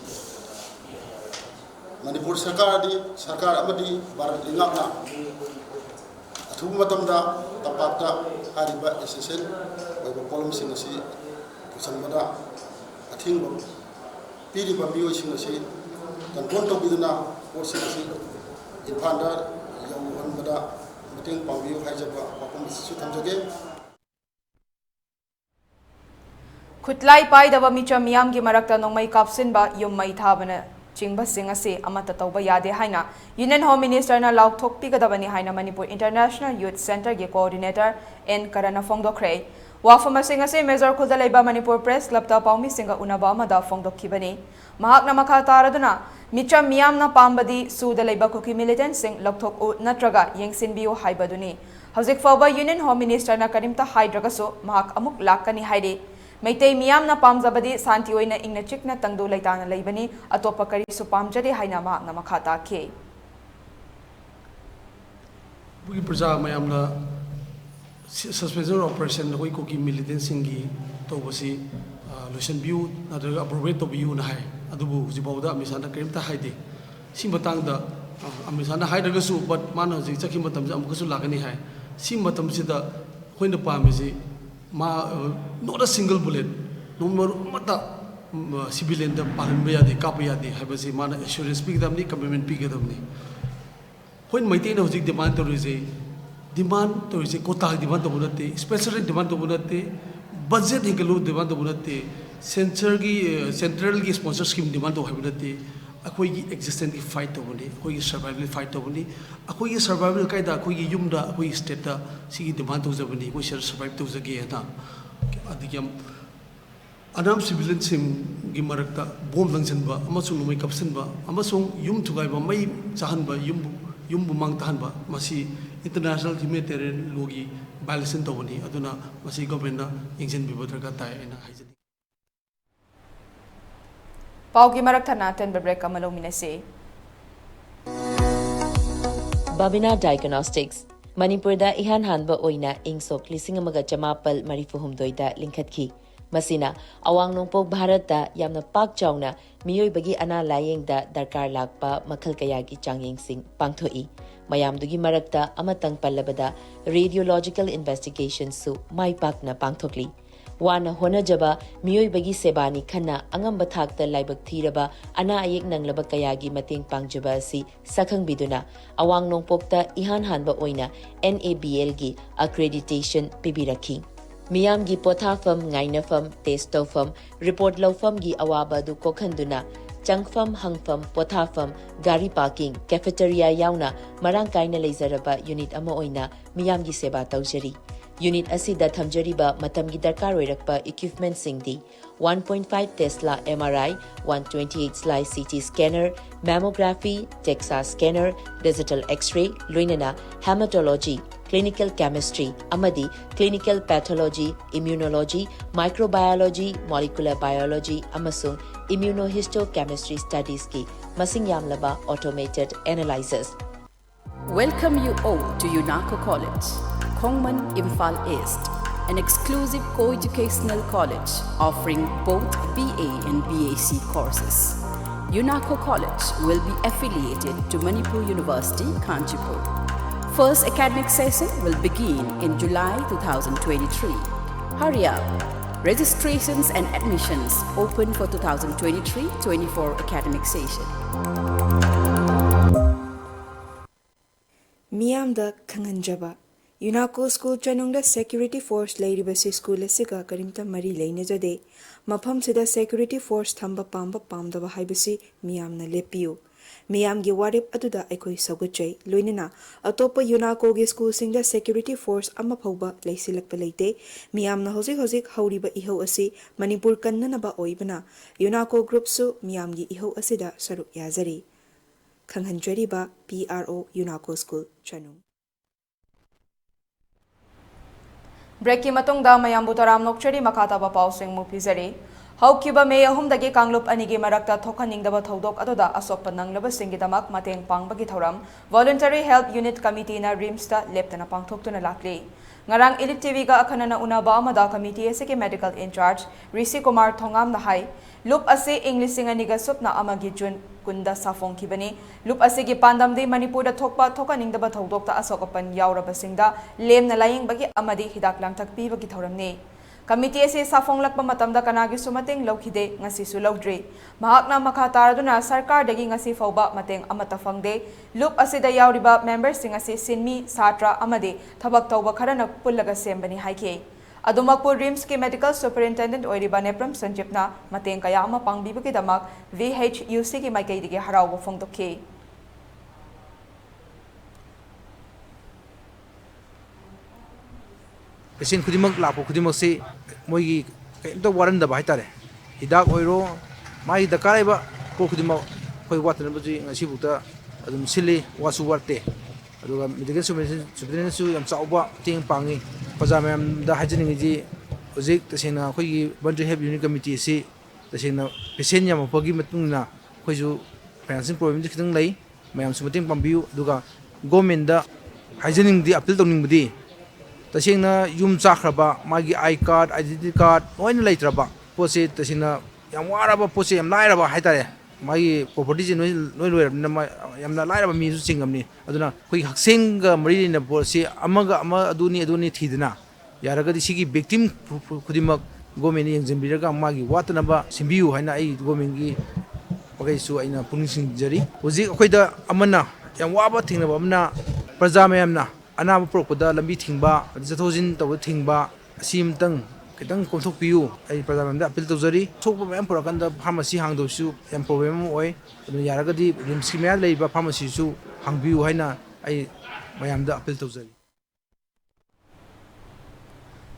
Manipur सरकार अमदी Bharat लिंगापना अथुब मतमदा तपाता हारिबा एसेसन ओइबा pollen सिंग असि कुसनबदा a thing पीरिबा मियोय सिंग असि control तोबिदना पोरसिंग असि इनफांदा यौहनबदा meeting पाबियो हाइजबा पापम सु थमजगे खुटलाई पाइदबा Mitcham मियाम की मरक्ता नोंमै कापसिनबा युम्मै थाबना चिंबा सिंग असे अमता तौबा यादे हाइना यूनियन होम मिनिस्टर ना लाउथोकपिगदबनी हाइना मणिपुर इंटरनेशनल यूथ सेंटर के कोऑर्डिनेटर एन करना फोंदोख्रे वाफम सिंग असे मेजर खुदा लेबा मणिपुर प्रेस क्लब ता पाउमी सिंग उनाबा अमदा फोंदोखिबनी महाकना मखा तारदुना मिचम मियामना पाम्बदी सुदा लेबा कुकी मिलिटेंट सिंग लौथोक उ नत्रगा येंगसिनबियो हाइबदुनी हजिक फाबा यूनियन होम मिनिस्टर ना करिमता हाइड्रगसो महाक अमुक लाकनी हाइदे मैतै मियामना पामजबदी शांति ओइना इंगना चिकना तंगदो लैताना लैबनी अतोपा करिसु पामजदे हाइना महाकना मखा ताखे बुगी प्रजा मयामना सस्पेंशन ऑपरेशन कोई कोकी मिलिटेंट सिंगी तोबसी लोशन बिउ नदरगा अप्रोवेट तो बिउ ना हाय अदुबु जिबावदा अमिसाना करिमता हाइदे सी मतंगदा अमिसाना हाइदरगसु बट मान हजि चखि मतमजा अमुकसु लागनी हाय सी मतमसिदा होइना पामिसि not a single bullet no mata civilian da palanba yade kapa yade habasi mana assurance speak damni commitment speak damni hoin maite na hojik demand to rese kota demand to bunate special demand to bunate budget hingalo demand to bunate central ki sponsor scheme demand to habunate akoi ki existence ki fight to buni akoi ki survival fight to buni akoi ki survival kaida akoi ki yumda akoi state da sigi demand to jabuni akoi survive to jage na adigyam anam civilian sim gi marakta bom langsanba amasung numai kapsanba amasung yum thugai ba mai chahanba yum mang tahanba masi international humanitarian law gi violation tawani aduna masi government na ingin bi bodra ka tai na haijani Paugi marak thana ten break amalo minase Babina Diagnostics Manipur da ihan hanba oina ingsok lisingamaga jamapal marifuhumdoi da linkhatki Masina awang nongpok Bharat da yamna pak chawna miyoi bagi ana layeng da darkar lakpa makhal kaya gi changyeng sing pangthoi mayamdugi marakta amatang pallabada radiological investigation su mai pakna pangthokli wana honajaba miyoi bagi sebani khana angamba thakta laibak thiraba ana ayek nanglaba kaya gi mateng pangjaba si sakhang biduna awang nongpokta ihan hanba oina NABL gi accreditation pibirakhi Miyam gi pothafam ngainafam testofam report lawfam gi awaba du kokhanduna changfam hangfam pothafam gari parking cafeteria yauna marang kaina leizaraba unit ama oina miyam gi seba tawjari unit asida thamjariba matam gi darkar oirakpa equipment singdi 1.5 Tesla MRI 128 slice CT scanner mammography DEXA scanner digital x-ray loinana hematology clinical chemistry amadi clinical pathology immunology microbiology molecular biology amasung immunohistochemistry studies ki masing yamlaba automated analyzers Welcome you all to UNACO College, Kongman Imphal East, an exclusive co-educational college offering both BA and BAc courses. UNACO College will be affiliated to Manipur University, Kanchipur. First academic session will begin in July 2023. Hurry up! Registrations and admissions open for 2023-24 academic session. Miyamda Kanganjaba UNACO School Chanungda Security Force Lairibasi School Asiga Karimta Mari Lainajade Mafam Sida Security Force Thamba Pamba Pamdaba Haibasi Miyamna Lepiu Miyamgi Warip Aduda Ekoi Saguchay Luinina Atopa UNACO Gi School Singda Security Force Amapauba Laisilak Palate Miyamna Hozik Hauriba Iho Asi Manipur Kannanaba Oibana UNACO Group Su Miyamgi Iho Asida Saru Yazari Kanghanjariba PRO UNACO School Chanung Breaking matungda mayambu taram nokchari makataba pausing mu pizari haukiba me ahumdagi kanglup anigi marakta thokaningdaba thodok adoda asokpa nanglaba singidamak mateng pangbagi thoram Voluntary Help Unit Committee na RIMS-ta leptana pangthoktuna lakli ngarang ELITETV ga akhanana unaba amada committee asiki medical in charge Rishi Kumar Thongam na hai lup ase English singaniga supna amagi June kunda safong kibani lup asigi pandamdi Manipur da thokpa thokaningdaba thodokta asokapan yaurabasingda lemna laying bagi amadi hidak langtak pi bagi thoramni Committee ase safong lakpa matamda kanagi sumating lawkhide ngasi su lawdri mahakna makha taraduna sarkar dagi ngasi fawba mateng amata fangde lup asida yauriba members sing ase sinmi satra amade thabak tawba kharana pullaga sembani haike Adumakpur RIMS ke medical superintendent oiriba Nepram Sanjipna mateng kaya ama pangbibagi damak VHUC ki maikai dige haraw fongdokhe Patient kudimak lapo kudimak se moigi kaimta waran da bai tare hidak oiro mai da karaiba ko kudimak koi watan baji ngasi bukta adum sili wasu warte aduga medical superintendent su yam chauba ting pangi pajamam da hajini ji ojik tasena koi Voluntary Help Unit Committee si tasena patient yam pagi matungna koi ju financing problem ji khitang lai mayam su mating pambiu aduga government da hajini di appeal tawning budi tasena yum chakraba magi I card identity card oina leitraba pose tasena yam waraba pose yam lairaba haitare magi property ji noi loirabna yamna lairaba mi su chingamni aduna koi haksenga mari na pose amaga ama aduni thidna yaragadi sigi victim kudimak government yengjambiraga magi watnaba simbiu haina ai government gi pagai su aina punising jari hoji akoida amana yam waba thingnaba amna praja mayamna anaba prokoda lambi thingba jathojin taw thingba asimtang kitang komthokpiu ai prajamanda appeal tawjari thokpa mayam purakanda pharmacy hangdosu yam problem oi yaragadi RIMS ki maya leiba pharmacy su hangbiu haina ai mayamda appeal tawjari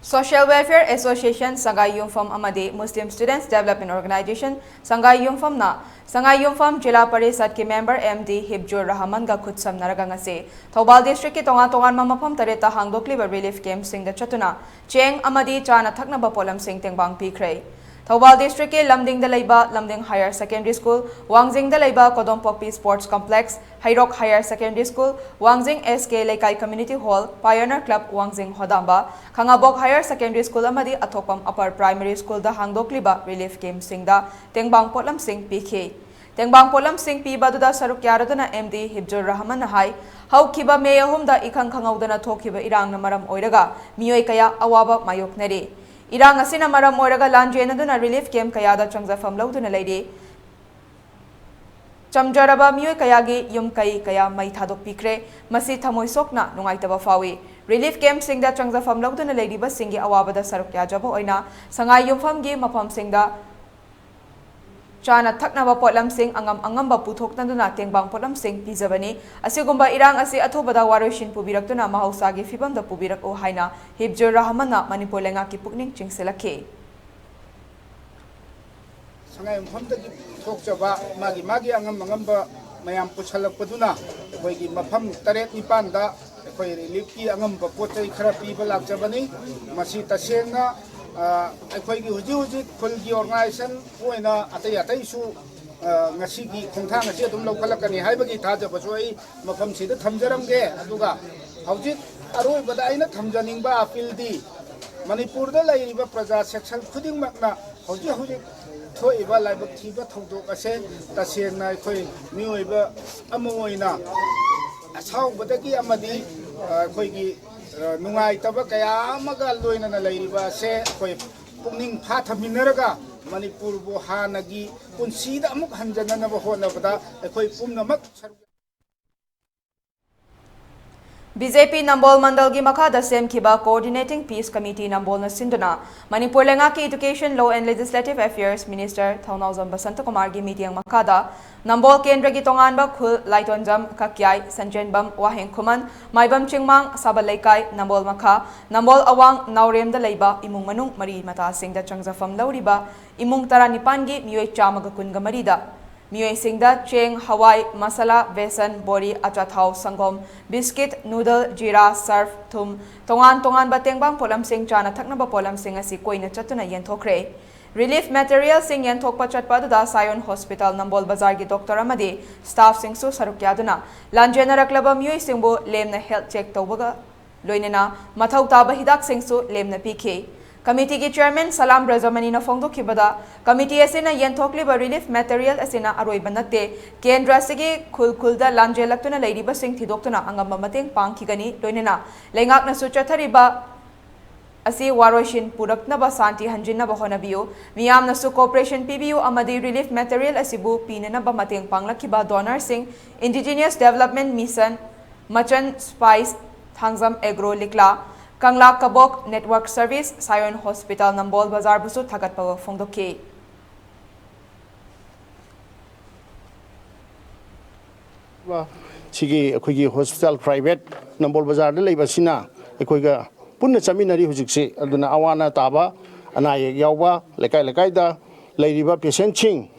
Social Welfare Association Sangai Yumfam Amadi Muslim Students Development Organization Sangai Yumfam na Sangai Yumfam Jila Parisad ki member MD Hibjur Rahman ga khutsam naraga ngase Thobal District ki tonga tongan mamapam tareta hangdokli ba relief camp sing da chatuna Cheng Amadi chana thakna ba polam sing tengbang pikhrei Thobal District ke Lamding da Laiba Lamding Higher Secondary School Wangjing da Laiba Kodompokpi Sports Complex Hairok Higher Secondary School Wangjing SK Laikai Community Hall Pioneer Club Wangjing Hodamba Khangabok Higher Secondary School amadi Athopam Upper Primary School da hangdokliba relief camp singda tengbang polam sing PK tengbang polam sing pi baduda saruk yaraduna MD Hibjur Rahman hai haukiba me ahumda ikhang khangaudana thokiba irang na maram oiraga miyoi kaya awaba mayoknari irang asina maram oiraga lanjenaduna relief camp kaya da changjafam lauduna leide Chamjaraba miyoi kayagi yum kaya mai thadok pikre masi thamoi sokna nungaitaba fawi relief camp singda changjafam lauduna leidiba singi awabada saruk yajaba oina sangai yumfam gi mafam singda chana thaknaba potlam sing angamba puthoknaduna tengbang potlam sing pijabani asigumba irang asi athobada waroshin pubiraktuna mahausagi fibamda pubirak o haina Hibjur Rahmanna Manipur lenga ki pukning chingselakhe Sangai mafamdagi thokjaba magi angamba mayam puchalakpaduna koigi mafam taret nipanda koi relief ki angamba potai khara piba lakjabani masi tasengna koigi huji khulgi organization oina atai su ngasi gi khongthang ngasi adum lokhalakani haibagi thajaba soi mafam sida thamjaramge aduga hauji aroi bada aina thamjaningba appeal di Manipur da laiba praja section khuding makna hauji thoiba laibak thiba thongdok ase tasengna khoi mioiba amoina asau badagi amadi khoigi nungai taba kaya amaga loina na lairiba se khoi pungning pha thaminaraga Manipur bo hanagi punsida amuk hanjana na bo hona bada khoi pumnamak BJP Nambol Mandal gi makada sem kiba Coordinating Peace Committee Nambol na sinduna Manipur lenga ki Education Law and Legislative Affairs Minister Thaunauzam Basanta Kumar gi meeting makada Nambol Kendra gi tongan ba khul Laitonjam Kakyai Sanjenbam Waheng Khuman Maibam Chingmang Sabalaikai Nambol Makha Nambol Awang Naurem da leiba imung manung mari mata singda changjafam lauriba imung tara nipan gi miyoi chamaga kunga marida Miyoi singda cheng hawai masala besan bori achathau sangom biscuit noodle jira surf thum tongan batengbang polam sing chana thakna ba polam sing asi koina chatuna yenthokre relief material sing yenthokpa chatpa da Sion Hospital Nambol Bazar gi doctor amadi staff sing su sarukyaduna lanjena raklaba miyoi singbo lemna health check tawbaga loinena mathau taba hidak sing su lemna pikhe Committee ki Chairman Salam Rajamani na fongdo kibada committee asina yenthokli ba relief material asina aroi banate kendra sigi khulda lanje laktuna leiriba sing thidoktuna angamba mateng pangkhigani loinena lengak na suchathari ba asi waroshin purakna ba santi hanjinna ba honabiyo miyam na su cooperation PBU amadi relief material asibu pinena ba mateng panglakhiba donor sing Indigenous Development Mission Machan Spice Thangzam Agro Likla Kangla Kabok Network Service Sion Hospital Nambol Bazar busu thagat pawa fongdoke Sigi akhoi hospital private Nambol Bazar da leiba sina akhoi ga punna chaminari hujikse aduna awana taba anaye yawba lekai da leiriba patient ching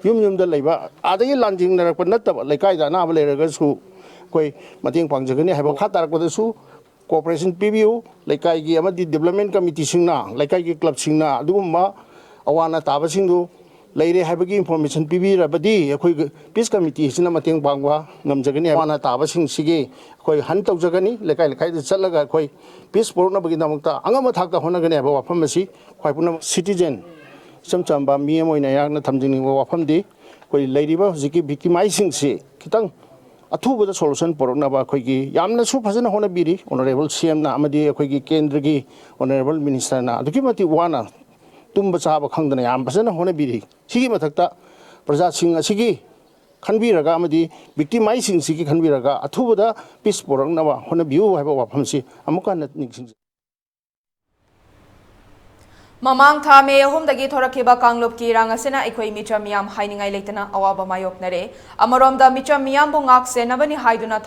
yum da leiba adagi lanjing narak nattaba lekai da na ba leiraga su koi mating pangjagani haiba khatarak da su Cooperation PBU, Laikai gi amadi Development Committee singna, Laikai gi club singna, adugumma awana taba singdu leire haibagi information PB rabadi akhoi Peace Committee sina mateng bangwa ngamjagani awana taba sing sige akhoi han tawjagani Laikai da chalaga akhoi peace porna bagi namukta angama thakta honagani aba wafam asi khoi puna citizen samchamba mi moina yakna thamjing wafam di akhoi leiriba hujiki victimizing si kitang Atubada solution poroknaba akhoi yamna su phajana hona biri honorable CM na amadi akhoi kendra gi honorable minister na aduki mati wana tumba chaba khangdana yam phajana hona biri sigi mathakta praja sing asigi khanbiraga amadi victimizing sigi khanbiraga athubada peace poroknaba hona biu haiba wafamsi amuka na ningsing Mamang tha me ahumdagi thorakiba kanglop ki rang asena ekhoi micha miyam hainingai leitana awaba mayoknare amaromda micha miyam bu ngak senabani haiduna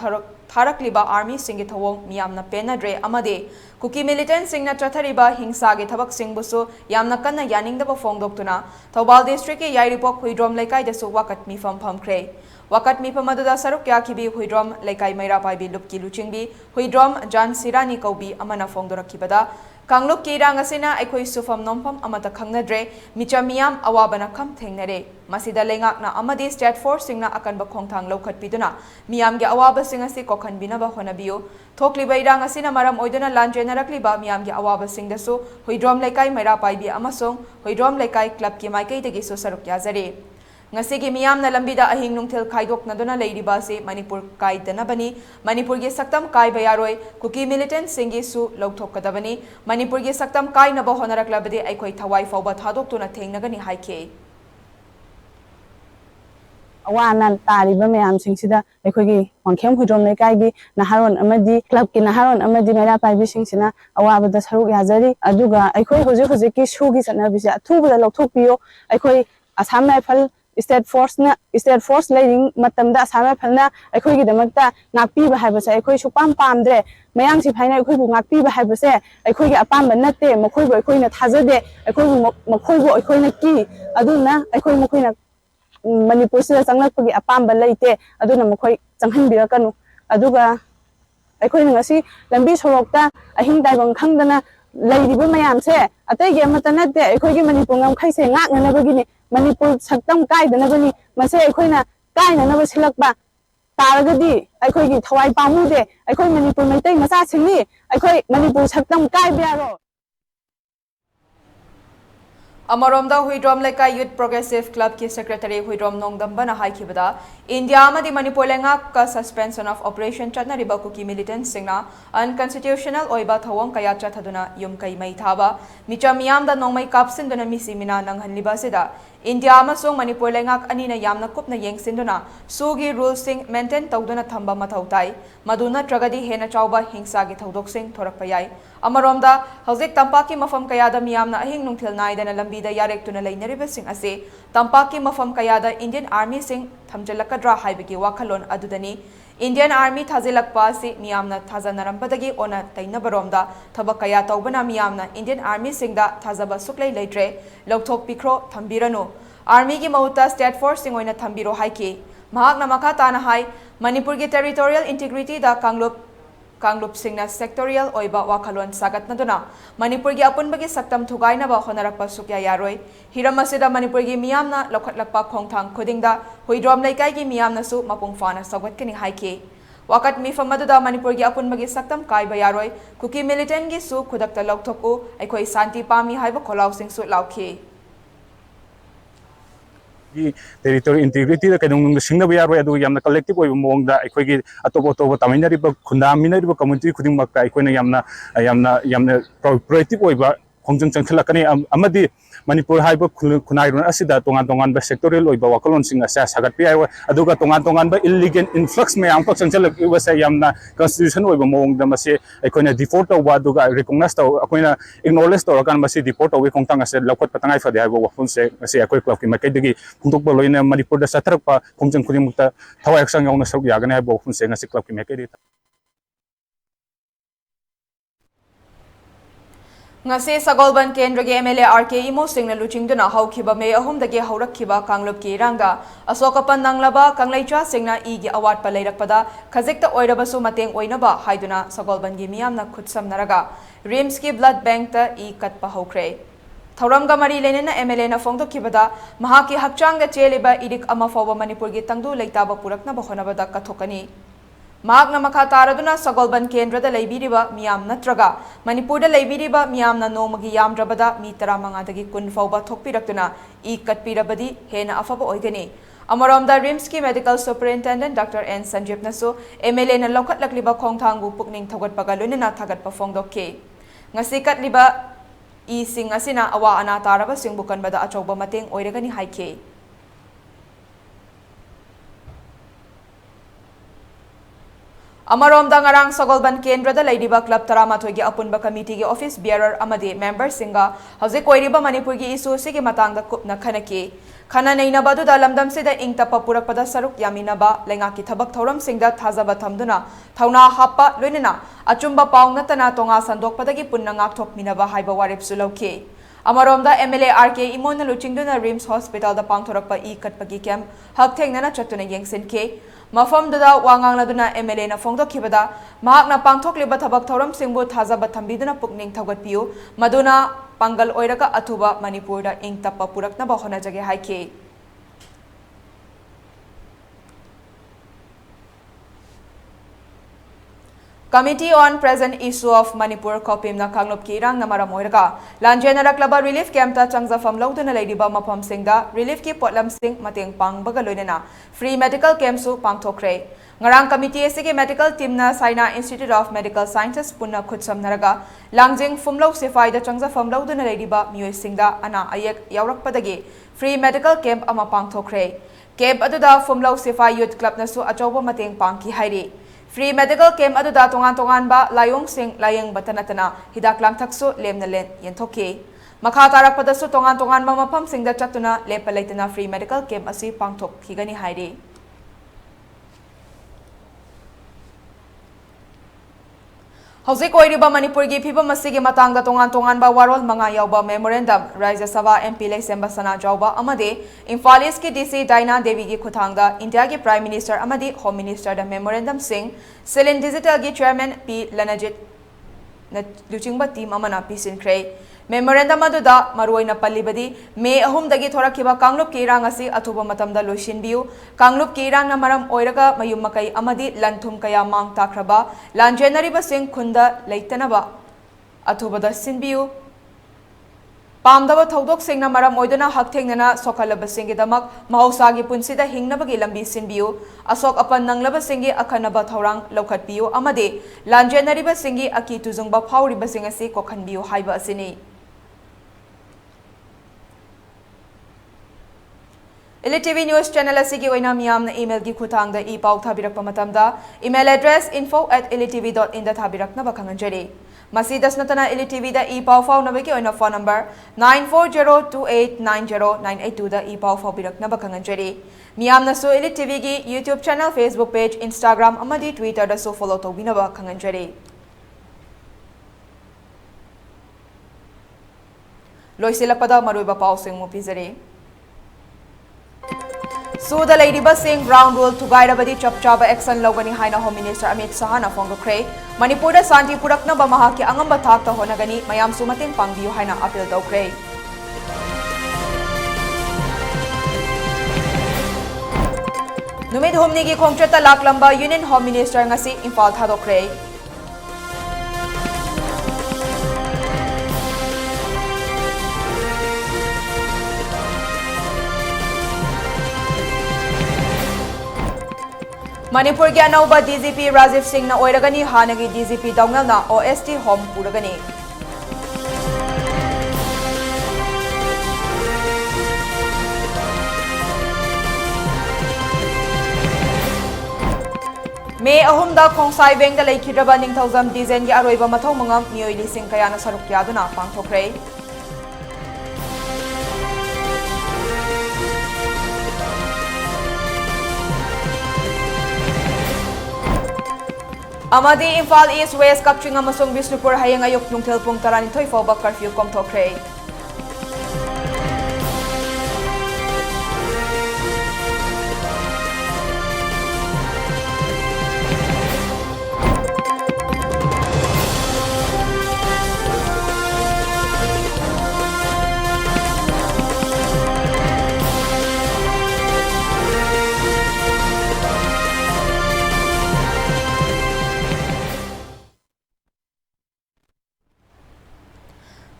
tharakliba army singi thawong miyamna penadre amade kuki militant singna chathariba hingsa ge thabak singbusu yamna kanna yaningdaba fongdoktuna Thobal district ki yairipok huidrom lekai desu wakat mi famkhre wakat mi pamaduda saruk yakibi huidrom lekai maira paibi lupki luchingbi huidrom jan sirani kaubi amana fongdorakibada Kangluk ki rang asina ekhoi sufam nompam amata khangnadre micha miyam awabana kham thengnare masida lengakna amadi state force singna akanba khongthang lokhat piduna miyam ge awaba singa si kokhan binaba honabiyo thokliba irang asina maram oiduna lanjenarakliba miyam ge awaba singdasu huidrom lekai maira paibi amasong huidrom lekai club ki maikai degi so saruk yazare Ngasigi miyam na lambida ahing nungthil kaidok na dona leiriba se Manipur kaidana bani Manipur ge saktam kai bayaroi kuki militant singi su logthokadabani Manipur ge saktam kai na ba honaraklabade aikoi thawai fawba thadok tuna thengnagani haike Awana tariba mayam singsida aikoi wangkhem hudrom lekai gi naharon amadi club ki naharon amadi mera paibi singsina awabada saruk yazari aduga aikoi hojik ki shugi sana bisa thubada logthokpiyo aikoi Assam Rifle State Force leading matamda Assam Rifle na aikoi gi damakta ngakpi ba haibase aikoi supam pamdre mayang si phaina aikoi bu ngakpi ba haibase aikoi gi apam banate makhoi bo aikoi na thajade aikoi makhoi bo aikoi na ki aduna aikoi makhoi na Manipur sida changlakpagi apam ba leite aduna makhoi changhanbirakanu aduga aikoi ngasi lambi sorokta ahing daibang khangdana leiriba mayam se atai ge matanate aikoi gi Manipur ngam khaise ngaknanabagini Manipur saktam kaidanabani mase aikhoina kainanaba silakba taragadi aikoi gi thawai pamude aikoi Manipur maitai macha singni aikoi Manipur saktam kaibyaro Amaromda Huidrom Leka Youth Progressive Club ki Secretary Huidrom Nongdambana haikibada India amadi Manipur lengak ka suspension of operation chatnariba kuki militant singna unconstitutional oiba thawong kaya chathaduna yum kai mai thaba micha miyamda nongmai kapsinduna misimina nanghanliba sida India amasong Manipur lengak anina yamna kupna yengsinduna sugi rules sing maintain tawduna thamba mathautai maduna tragadi hena chawba hingsa gi thodok sing thorakpayai Amaromda hauzik tampaki mafam kayada miyamna ahing nungthil naidana lambida yarek tuna lainariba sing ase tampaki mafam kayada Indian Army sing thamjalakadra haibagi wakhalon adudani Indian Army thazilakpa ase miyamna thazanarambadagi ona tainabaromda thabak kaya tawbana miyamna Indian Army singda thazaba suklai leitre lokthok pikro thambiranu Army gi mahuta state force sing oina thambiro haike mahakna makha tana hai Manipur gi territorial integrity da Kanglop singna sectorial oiba wakhalon sagat naduna Manipur gi apunbagi saktam thugaina ba honarakpa sukya yaroi hiramasida Manipur gi miyamna lokhatlakpa khongthang khudingda huidrom laikai gi miyamna su mapung fana sawatkani haike wakat mifamaduda Manipur gi apunbagi saktam kaiba yaroi kuki militant gi su khudakta lokthoku aikoi santi pami haiba kholau sing su laukhi territory integrity da kadung singna ba yaroi adu yamna collective oi mong da aikoi gi atopo taminari ba khunda minari ba community khuding mak aikoi na yamna proactive oi ba khongjang changkhalakani amadi Manipur haiba khunairon asida tongan ba sectorial oi ba wakalon sing asa sagat pi ai aduga tongan ba illegal influx me am changchalak wa sa yamna constitution oi ba mong da mase aikoi na default wa aduga recognize ta aikoi na acknowledge ta kan mase default oi khongtang ase lakwat patangai fa dai ba wafun se mase aikoi club ki makai dagi khungtok ba loina Manipur da satrak pa khongjang khuding mukta thawai aksang yauna saruk yagane ba wafun se ngasi club ki makai Ngase Sagolban Kendra ge MLA RK Imo singna luchingduna hawkhiba me ahumdagi hawrakhiba kanglop ki rangda asokapan nanglaba kanglaicha singna igi award pa leirakpada khajekta oirabasu mateng oinaba haiduna Sagolban gi miyamna khutsamnaraga Rims ki blood bank ta katpa hawkre Thauramga mari lenena MLA na fongdokhibada mahaki hakchangda cheliba idik ama fawba Manipur gi tangdu leitaba purakna bahonabada kathokani Magna Makataraduna Sagolban Kendra da Laibiriba Miam Natraga, Manipur da Laibiriba Miam na Nomagi Yam Drabada, Mitara Mangadagi Kun Fauba Tokpirakuna, Ikat Pirabadi, Hena Afaba Oigani. Amaramda Rimski Medical Superintendent Dr. N. Sanjip Naso, MLA na Lokat Lakliba Kongtangu Pukning Tagat Pagalunina Tagat Pafongdoke. Ngasikat Liba Ising Asina Awa Anataraba Singbukan Bada Achoba Mating Oiragani Haike. Amarom da ngarang Sogolban Kendra da Ladiba Club Taramathoi gi apunba committee gi office bearer amadi member singa hauze koiriba Manipur gi issue sigi matang da kupna khanaki khana neina badu da lamdam se da ingta papurak pada saruk yaminaba lenga ki thabak thoram singda thazaba thamduna thauna happa loinena achumba paung natana tonga sandok padagi punna ngak thok minaba haiba warip sulauke Amarom da MLA RK imona luchingduna Rims Hospital da pangthorakpa I katpagi camp hak thengnana chatuna yengsin ke Mafam da wangang laduna MLA na fongdo kibada mahak na pangthok liba thabak thoram singbu thazaba thambiduna pukning thawgat piu maduna pangal oiraga athuba Manipur da ing tappa purakna ba hona jage haike Committee on Present Issue of Manipur Kopim na Kanglop Kirang na Maramoiraga Lanjena Klaba Relief Camp ta Changza Fam Lawduna Ladiba Mapam Singda Relief ki Potlam Sing Mateng Pang Bagaloinena Free Medical Camp su Pangthokre Ngarang Committee sige Medical Team na Saina Institute of Medical Sciences punna khutsam naraga Langjing Fumlaw Sifai da Changza Fam Lawduna Ladiba Miyoi Singda ana ayek yawrakpadagi Free Medical Camp ama Pangthokre Camp aduda Fumlaw Sifai Youth Club na su achoba mateng pangki hairi Free medical camp aduda tongan ba layong sing layang batanatana hidak lang takso lem na len yentoke makha tarak padasu tongan ba mapam singda chatuna lepalaitana free medical camp asi pangthok higani hairi Hauze koiriba Manipur gi phiba masigi matangda tongan ba warol manga yawba memorandum Rajya Sabha MP Leksemba Sana Jawba amade Imphal East ki DC Daina Devi gi khuthangda India gi Prime Minister amadi Home Minister da memorandum sing Selin Digital gi Chairman P Lanajit na luchingba team amana pisin kray memorandum aduda maruoina pallibadi May 3 dagi thorakiba Kanglup ki irang asi athuba matamda loisinbiu Kanglup ki irang na maram oiraga mayum makai amadi lanthum kaya mang takraba lanjenari ba sing khunda leitanaba athuba da sinbiu Pamdaba thodok singna maram oiduna hakthengna sokalaba singi damak mahausagi punsida hingnabagi lambi sinbiu asok apan nanglaba singi akhanaba thorang lokhatbiu amade lanjenari ba singi aki tuzungba phawri ba singasi kokhanbiu haiba asini ELITETV News Channel asigi oina miyam na email gi khutang da ipau thabirak pamatamda email address info@elitv.in da thabirak na bakhanganjari Masi dasnatana ELITETV da ipau fau na bagi oina phone number 9402890982 da ipau fau birak na bakhanganjari miyam na so ELITETV gi YouTube channel Facebook page Instagram amadi Twitter da so follow to binaba khanganjari Loisilakpada maruiba pau sing mo pizari Suda Lady Busing ground rule to guide abadi chapchaba action logani haina Home Minister Amit Sahana Fongokre Manipur da Santi Purakna ba mahaki angamba thakta honagani mayam sumating pangbiu haina appeal daukre Numid humni gi khongchata laklamba Union Home Minister ngasi Imphal thadokre Manipur ki anauba DGP Rajiv Singh na oiragani hanagi DGP Dawngal na OST home puragani May 3 da Khongsai Beng da leikhidaba ningthauzam dizen gi aroiba mathau mangam miyoi lising kayana saruk yaduna pangthokre Amadi Imphal East West Kapching amasung Bisnupur hayang ayok nungthel pung 12 fawba curfew komthokre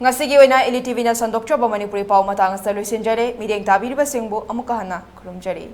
Ngasigi oina ELITETV na sandokchoba Manipuri pau matang sa luisinjare mideng tabiriba singbu amuka hana kurumjari